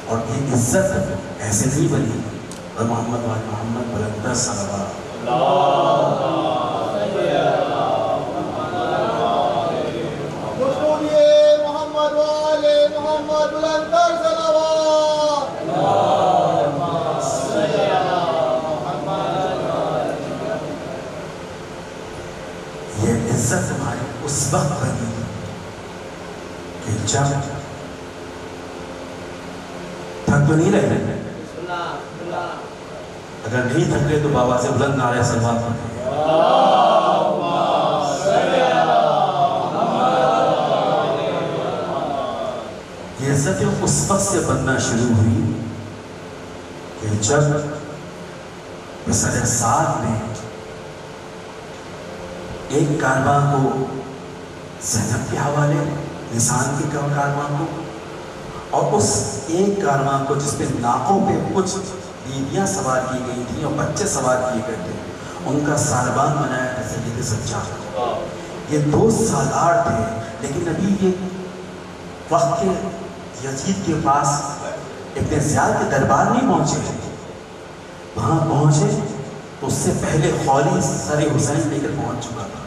اور یہ عزت ایسے نہیں بنی اور محمد و محمد بلندر صلوات یہ عزت تمہاری اس وقت بنی کہ جب تھک تو نہیں رہے، اگر نہیں تھک رہے تو بابا سے بلند نعرہ صلوات پڑھیں۔ یہ عزت اس وقت سے بننا شروع ہوئی کہ جب بسر سعد نے ایک کارواں کو زینب کے حوالے، نسان کے کارواں کو، اور اس ایک کارواں کو جس پہ ناکوں پہ کچھ بیویاں سوار کی گئی تھیں اور بچے سوار کیے گئے تھے، ان کا ساربان بنایا تھا سید سجاد۔ یہ 2 سالار تھے، لیکن ابھی یہ وقت کے یزید کے پاس ابن زیاد کے دربار نہیں پہنچے، وہاں پہنچے تو اس سے پہلے خولی سر حسین لے کر پہنچ چکا تھا،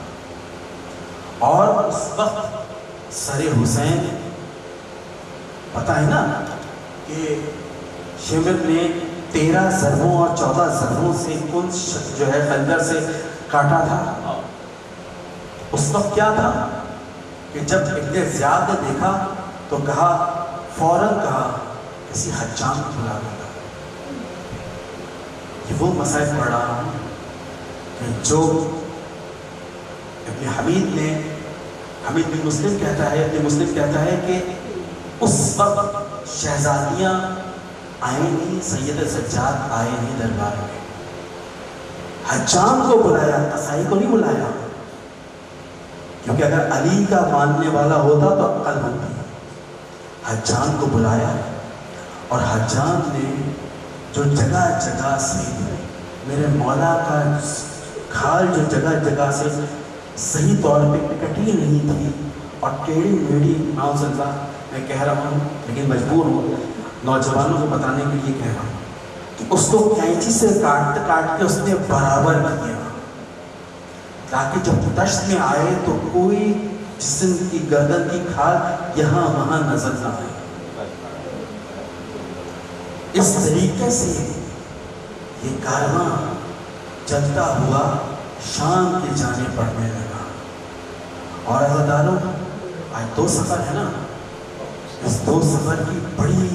اور اس وقت سر حسین پتہ ہے نا کہ شمر نے 13 ضربوں اور 14 ضربوں سے ان جو ہے خنجر سے کاٹا تھا۔ اس وقت کیا تھا کہ جب ابن زیاد نے دیکھا تو کہا، فوراً کہا کسی حجام کو بلا کر۔ یہ وہ مسائل پڑھ رہا ہوں کہ جو ابن حمید نے، حمید بن مسلم کہتا ہے، ابن مسلم کہتا ہے کہ اس وقت شہزادیاں آئیں نہیں، سید سجاد آئے نہیں دربار میں، حجام کو بلایا، قصائی کو نہیں بلایا، کیونکہ اگر علی کا ماننے والا ہوتا تو عقل ہوتی۔ حجام کو بلایا، اور حجام نے جو جگہ جگہ سے میرے مولا کا کھال جو جگہ جگہ سے صحیح طور پہ کٹی نہیں تھی اور ٹیڑھی میڑھی، نعوذ اللہ میں کہہ رہا ہوں لیکن مجبور ہوں نوجوانوں کو بتانے کے لیے کہہ رہا ہوں کہ اس کو کینچی سے کاٹ کاٹ کے اس نے برابر کیا، تاکہ جب دشت میں آئے تو کوئی جسم کی گردن کی کھال یہاں وہاں نظر نہ آئے۔ اس طریقے سے یہ کارواں چلتا ہوا شام کی جانب بڑھنے لگا، اور عزیزانو آج 2 سفر ہے نا، اس 2 سفر کی بڑی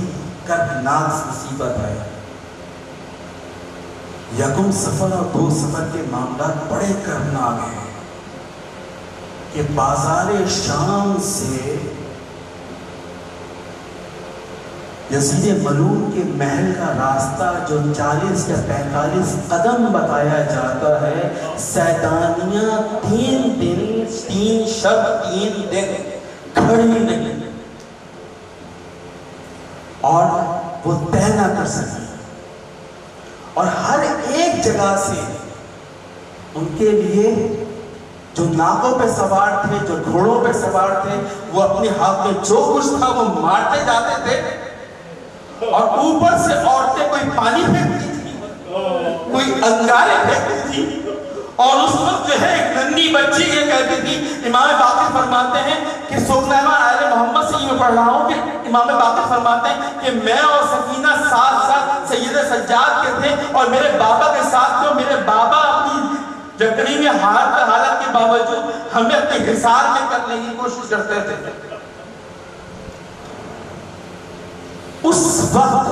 کربناک مصیبت ہے۔ یکم سفر اور 2 سفر کے معاملات بڑے کربناک ہیں کہ بازار شام سے یزید ملعون کے محل کا راستہ جو 40 یا 45 قدم بتایا جاتا ہے، سیدانیاں 3 دن 3 شب 3 دن کھڑی نہیں اور وہ طے نہ کر سکی، اور ہر ایک جگہ سے ان کے لیے جو ناکوں پہ سوار تھے، جو گھوڑوں پہ سوار تھے، وہ اپنے ہاتھ میں جو کچھ تھا وہ مارتے جاتے تھے، اور اوپر سے عورتیں کوئی پانی پھینکتی تھی، کوئی انگارے پھینکتی تھی، اور اس وقت جو ہے ایک ننھی بچی یہ کہتی تھی، امام باقر فرماتے ہیں کہ سوگنامہ آل محمد سے یہ میں پڑھ رہا ہوں کہ امام باقر فرماتے ہیں کہ میں اور سکینہ ساتھ ساتھ سید سجاد کے تھے، اور میرے بابا کے ساتھ تھے، اور میرے بابا اپنی جکڑی میں حالت کے باوجود ہمیں اپنے حصار میں کرنے کی کوشش کرتے تھے۔ اس وقت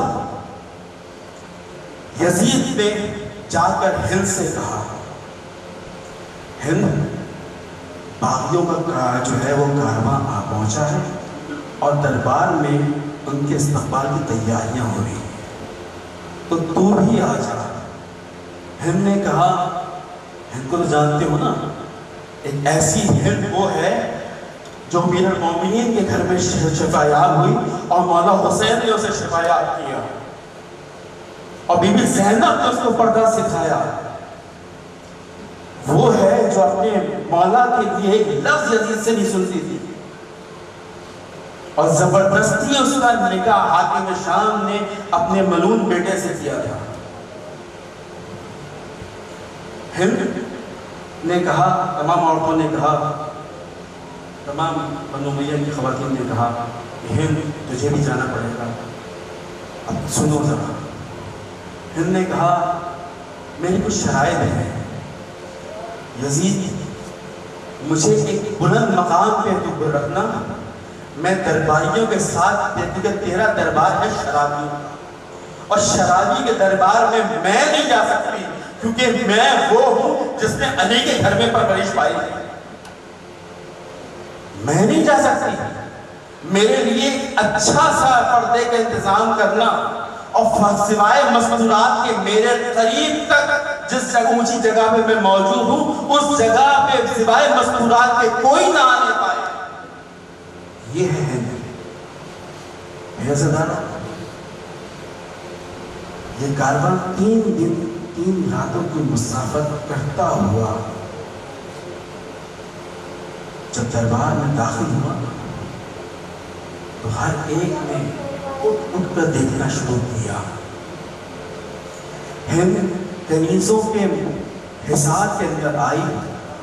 یزید نے جا کر ہند سے کہا، ہند باغیوں کا جو ہے وہ کارواں آ پہنچا ہے اور دربار میں ان کے استقبال کی تیاریاں ہو رہی ہیں، تو تو بھی آ جا۔ ہند نے کہا، ہند کو تو جانتے ہو نا، ایک ایسی ہند وہ ہے جو امیر المومنین کے گھر میں شفایاب ہوئی اور مولا حسین نے اسے شفایاب کیا، اور بی بی زینب نے اس کو پردہ سکھایا۔ وہ ہے جو اپنے مولا کے لیے ایک لفظ یزید سے نہیں سنتی تھی، اور زبردستی اس کا نکاح حاکم شام نے اپنے ملعون بیٹے سے کیا تھا۔ ہند نے کہا، تمام عورتوں نے کہا، تمام بنو امیہ کی خواتین نے کہا کہ ہند تجھے بھی جانا پڑے گا، اب سنو ذرا۔ ہند نے کہا میری کچھ شرائط ہیں یزید، مجھے ایک بلند مقام پہ تو رکھنا، میں درباریوں کے ساتھ، کیونکہ تیرا دربار ہے شرابی، اور شرابی کے دربار میں نہیں جا سکتی، کیونکہ میں وہ ہوں جس نے علی کے گھر میں پرورش پائی ہے، میں نہیں جا سکتی۔ میرے لیے اچھا سا پردے کا انتظام کرنا، اور سوائے مستورات کے میرے قریب تک جس جگہ اونچی جگہ پہ میں موجود ہوں، اس جگہ پہ سوائے مستورات کے کوئی نہ آنے پائے۔ یہ ہے ہند۔ میرے عزیزانو، یہ کارواں 3 دن 3 راتوں کی مسافت کرتا ہوا جب دربار میں داخل ہوا تو ہر ایک نے اٹھ اٹھ کر دیکھنا شروع کیا۔ ہند کنیزوں کے حصار کے اندر آئی،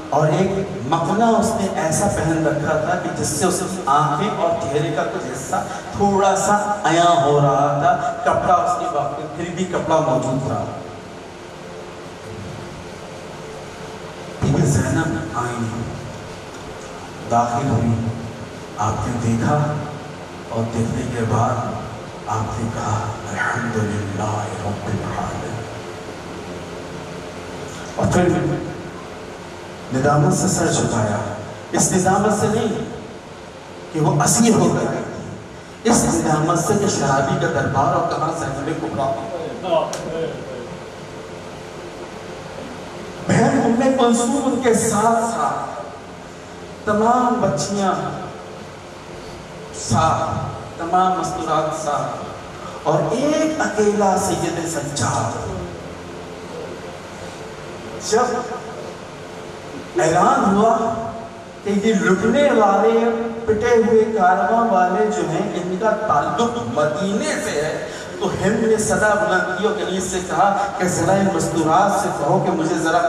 اور ایک مقنع اس نے ایسا پہن رکھا تھا کہ جس سے اس کی آنکھیں اور چہرے کا کچھ حصہ تھوڑا سا عیاں ہو رہا تھا، کپڑا اس کی واقع پھر بھی کپڑا موجود تھا۔ بی بی زینب آئی، داخل ہوئی، آپ نے دیکھا، اور دیکھنے کے بعد آپ نے کہا الحمدللہ رب العالمین، اور پھر ندامت سے سر جھکایا۔ اس ندامت سے نہیں کہ وہ اسیر ہو کر گئی تھی، اس ندامت سے کہ شرابی کا دربار اور کہاں سے کبرا۔ بہن ام کلثوم ان کے ساتھ ساتھ، تمام بچیاں ساتھ، تمام مستورات ساتھ، اور ایک اکیلا سید سجاد۔ جب اعلان ہوا کہ یہ لٹنے والے پٹے ہوئے کارواں والے جو ہیں ان کا تعلق مدینے سے ہے، تو ہند نے صدا بلند کی اور کنیز سے کہا کہ ذرا ان مستورات سے کہو کہ مجھے ذرا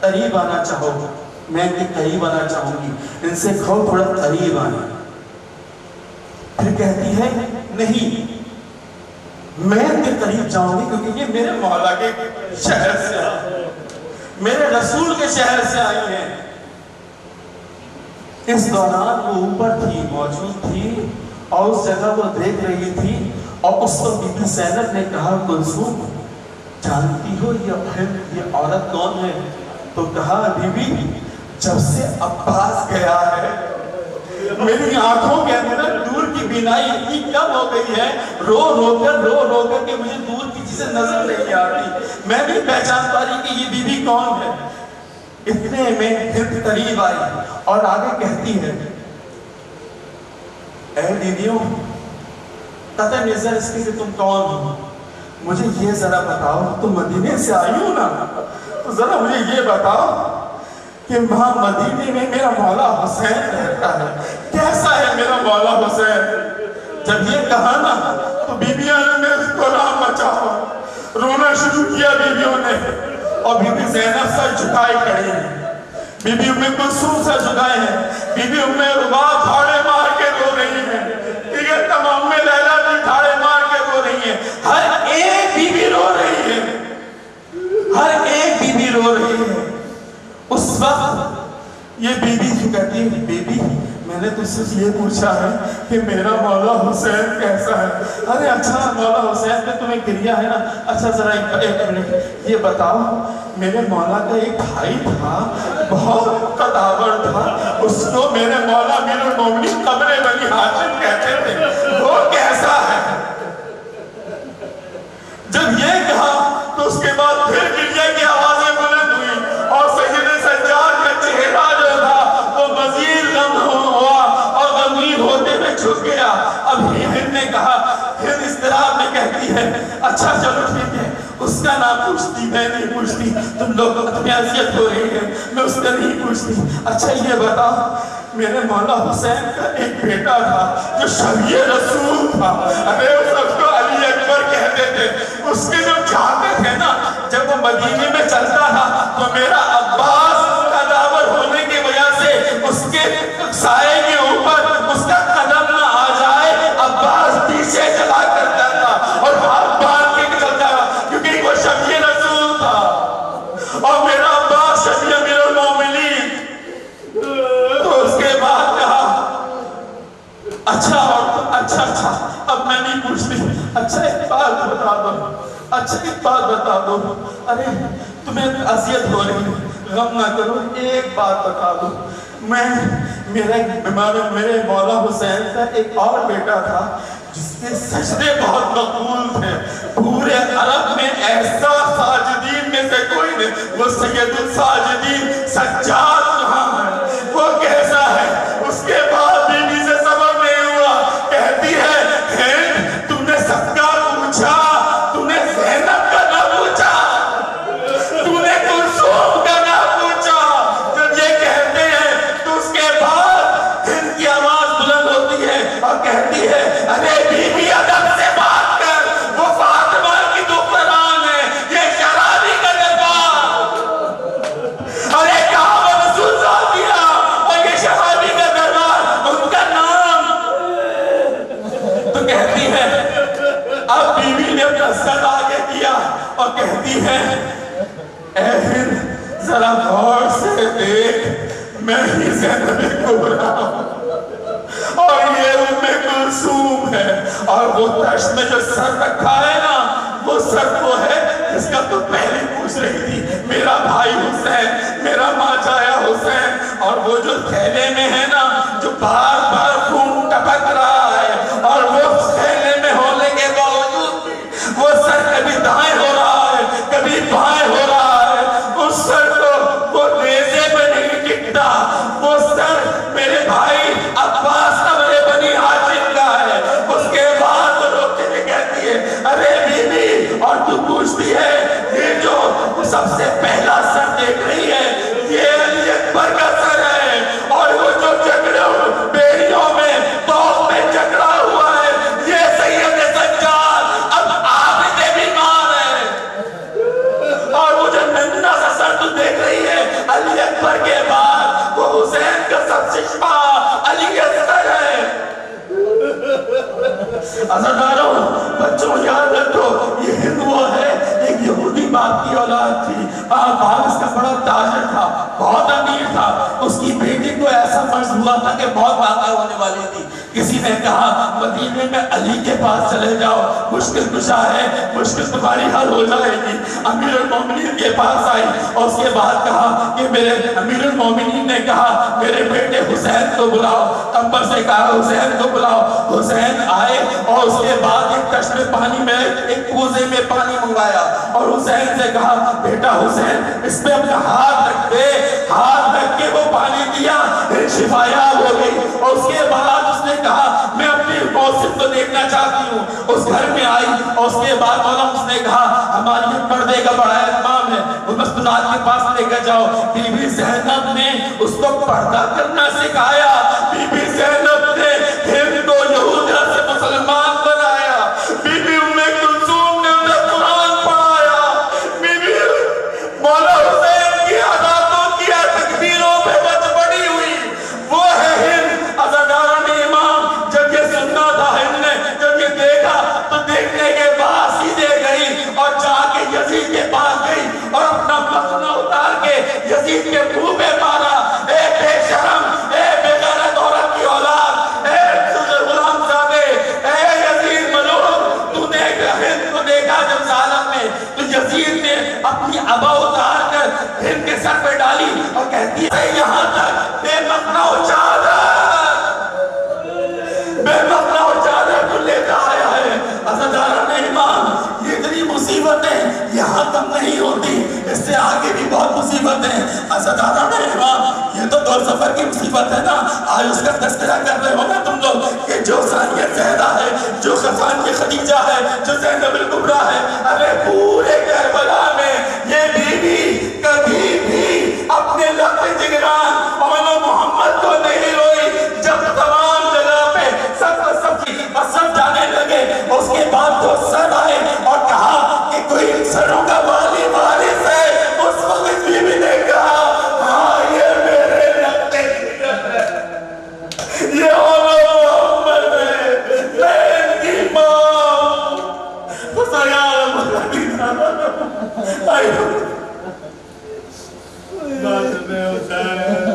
قریب آنا چاہو، میں ان کے قریب آنا چاہوں گی، ان سے کہو تھوڑا قریب آنا۔ پھر کہتی ہے نہیں، میں ان کے قریب جاؤں گی کیونکہ یہ میرے مولا کے شہر سے آئی، میرے رسول کے شہر سے آئی ہیں۔ اس دوران وہ اوپر تھی، موجود تھی، اور اس جگہ وہ دیکھ رہی تھی، اور اس وقت بی بی زینب نے کہا کلثوم جانتی ہو یہ عورت کون ہے؟ تو کہا بی بی جب سے عباس گیا ہے میری آنکھوں کے اندر دور کی بینائی اتنی کم ہو گئی ہے، رو رو کر کہ مجھے دور کی چیزیں نظر نہیں آتی، میں بھی پہچان پا رہی کہ یہ بی بی کون ہے۔ اتنے میں ہند قریب آئی اور آگے کہتی ہے اے دیدیوں، قطع نظر اس کے کہ تم کون ہو، مجھے یہ ذرا بتاؤ، تم مدینے سے آئی ہو نا، تو ذرا مجھے یہ بتاؤ کہ وہاں مدینے میں میرا مولا حسین رہتا ہے، کیسا ہے میرا مولا حسین؟ جب یہ کہا نا تو بیویاں نے میرے غلام بچاؤ، رونا شروع کیا بیویوں نے، اور بی بی زینب سر جھکائے کھڑی ہیں، بی بی ام کلثوم سر جھکائے ہیں، بی بی ام رباب تھاڑے مار کے رو رہی ہیں، ٹھیک ہے، تمام لیلہ بھی تھاڑے مار کے رو رہی ہیں، ہر ایک بی بی رو رہی ہے، ہر ایک بی بی رو رہی ہے۔ اس وقت یہ بی بی جو کہتی ہے بی بی میں نے تجھ سے یہ پوچھا ہے کہ میرا مولا حسین کیسا ہے؟ ارے اچھا مولا حسین پہ تمہیں گریا ہے نا، اچھا ذرا ایک منٹ یہ بتاؤ، میرے مولا کا ایک بھائی تھا، بہت قداور تھا، اس کو میرے مولا امیر المومنین قبر بنی ہاشم کہتے تھے، وہ کیسا ہے؟ جب یہ کہا ہے اچھا چلو ٹھیک ہے، اس کا نام پوچھتی، میں نہیں پوچھتی، تم لوگ تمہیں اذیت ہو رہی ہے، میں اس کا نہیں پوچھتی۔ اچھا یہ بتاؤ، میرے مولا حسین کا ایک بیٹا تھا جو شبیہ رسول تھا، ارے وہ سب کو علی اکبر کہتے تھے، اس کے جب جاتے تھے نا، جب وہ مدینے میں چلتا تھا تو میرا عباس کا داور ہونے کی وجہ سے اس کے سائے کے اوپر اس کا قدم نہ آ جائے، عباس پیچھے چلا کرتا تھا اور ہاتھ باندھ کے چلتا تھا، کیونکہ وہ شبیہ رسول تھا اور میرا عباس شبیہ امیر المومنین۔ تو اس کے بعد کہا اچھا اب میں نہیں پوچھتی، اچھا ایک بات بتا دو، ارے تمہیں اذیت ہو رہی ہے، غم نہ کرو، ایک بات بتا دو، میرے مولا حسین کا ایک اور بیٹا تھا جس کے سجدے بہت مقبول تھے، پورے عرب میں ایسا ساجدین میں سے کوئی نہیں، وہ سید الساجدین سجاد کہاں ہے، وہ کیسا ہے؟ اس کے بعد بیوی سے صبر نہیں ہوا، کہتی ہے ہند تم نے سب کا پوچھا، تم نے زینب کا نہ پوچھا، تم نے کلثوم کا نہ پوچھا۔ جب یہ کہتے ہیں تو اس کے بعد ہند کی آواز بلند ہوتی ہے اور کہتی ہے ارے بیوی ادب سے بات کر، وہ فاطمہ کی دختران ہے، یہ شرابی کا دربار، ارے کعبہ رسول دیا اور یہ شرابی کا دربار ان کا نام۔ تو کہتی ہے، اب بیوی نے اپنا سر آگے کیا اور کہتی ہے اے ہند ذرا غور سے دیکھ، میں ہی زینب کبریٰ ہوں اور یہ ام کلثوم ہے، اور وہ تشت میں جو سر رکھا ہے نا، وہ سر وہ ہے جس کا تو پہلے پوچھ رہی تھی، میرا بھائی حسین، میرا ماچایا حسین، اور وہ جو تھیلے میں ہے نا، جو بار بار خون ٹپک رہا ہے، اور وہ تھیلے میں ہونے کے باوجود بھی وہ سر کبھی دائیں ہو رہا ہے کبھی بائیں ہو رہا ہے، اس سر کو وہ نیزے پہ نہیں ٹکتا، وہ سر میرے بھائی عباس کا میرے بنی ہاشم کا ہے۔ اس کے بعد وہ روکتے ہوئے کہتی ہے ارے بیوی، اور تو پوچھتی ہے یہ جو سب سے پہلا سر دیکھ رہی ہے یہ علی اکبر کا سر ہے، اور وہ جو جھگڑے بیڑیوں میں توپ میں جھگڑا ہوا ہے یہ سید سجاد اب عابد بیمار ہے، اور وہ جو ننھا سا سر تو دیکھ رہی ہے علی اکبر کے بعد وہ حسین کا سب چشمہ علی اصغر ہے۔ عزیزانو بچوں یاد رکھو، یہ ہند وہ ہے ایک یہودی باپ کی اولاد تھی، باپ اس کا بڑا تاجر تھا، بہت امیر تھا، اس کی بیٹی کو ایسا فرض ہوا تھا کہ بہت واقع ہونے والی تھی، کسی نے کہا مدینے میں علی کے پاس چلے جاؤ، مشکل کشا ہے، مشکل تمہاری حل ہو جائے گی۔ امیر المومنین کے پاس آئی اور اس کے بعد کہا کہ میرے امیر المومنین نے کہا میرے بیٹے حسین کو بلاؤ، قبر سے کہا حسین کو بلاؤ، حسین آئے اور اس کے بعد ایک تشت پانی میں ایک کوزے میں پانی منگایا اور حسین سے کہا بیٹا حسین اس پہ اپنا ہاتھ رکھ دے، ہاتھ رکھ کے وہ پانی دیا، شفایاب ہو گئی، اور اس کے بعد اس نے کہا میں اپنی موسم کو دیکھنا چاہتی ہوں، اس گھر میں آئی اور اس کے بعد مولا اس نے کہا ہماری یہ پردے کا بڑا اہتمام ہے، وہ مسجد کے پاس لے کر جاؤ۔ بی بی زینب نے اس کو پردہ کرنا سکھایا، بی بی زینب نے ہند کو یہودیہ سے مسلمان بنایا، بی بی ام کلثوم نے انہیں قرآن پڑھایا، بی بی مولا حسین کی عاداتوں کی تکبیروں پہ بچ پڑی ہوئی، وہ ہے ہند۔ عزاداران امام جب یہ سننا تھا ہند نے جب یہ دیکھا تو دیکھنے کے بعد سیدھے گئی اور جا کے یزید کے پاس گئی اور اپنا مخنہ اتار کے یزید کے منہ پہ مارا، اے بے شرم، اے بے غیرت عورت کی اولاد، اے غلام زادے، اے یزید ملعون، تو نے ہند کو دیکھا جب ظالم میں تو یزید نے اپنی عبا اتار کر ہند کے سر پہ ڈالی اور کہتی ہے یہاں تک بے مخنہ و چادر، بے مخنہ و چادر تو لیتا آیا ہے۔ عزاداران امام یہ اتنی مصیبتیں یہاں کم نہیں ہوتی، اس سے آگے بھی بہت مصیبتیں۔ عزاداران امام یہ تو دور سفر کی مصیبت ہے نا، آج اس کا تذکرہ کر رہے ہو نا تم لوگ کہ جو ثانیہ زیادہ ہے، جو خفان یہ خدیجہ ہے جو زینب الکبریٰ ہے. ارے پورے کربلا میں یہ بیوی کبھی بھی اپنے لب جگران مولا محمد کو نہیں روئی. جب تمام جگہ پہ سب جانے لگے اس کے بعد تو سب آئے اور کہا کہ کوئی سروں کا والی وارث ہے. اس وقت بیوی نے کہا ہاں یہ میرے لب جگر ہے, یہ محمد ہے, میں ان کی ماں. بات میں ہوتا ہے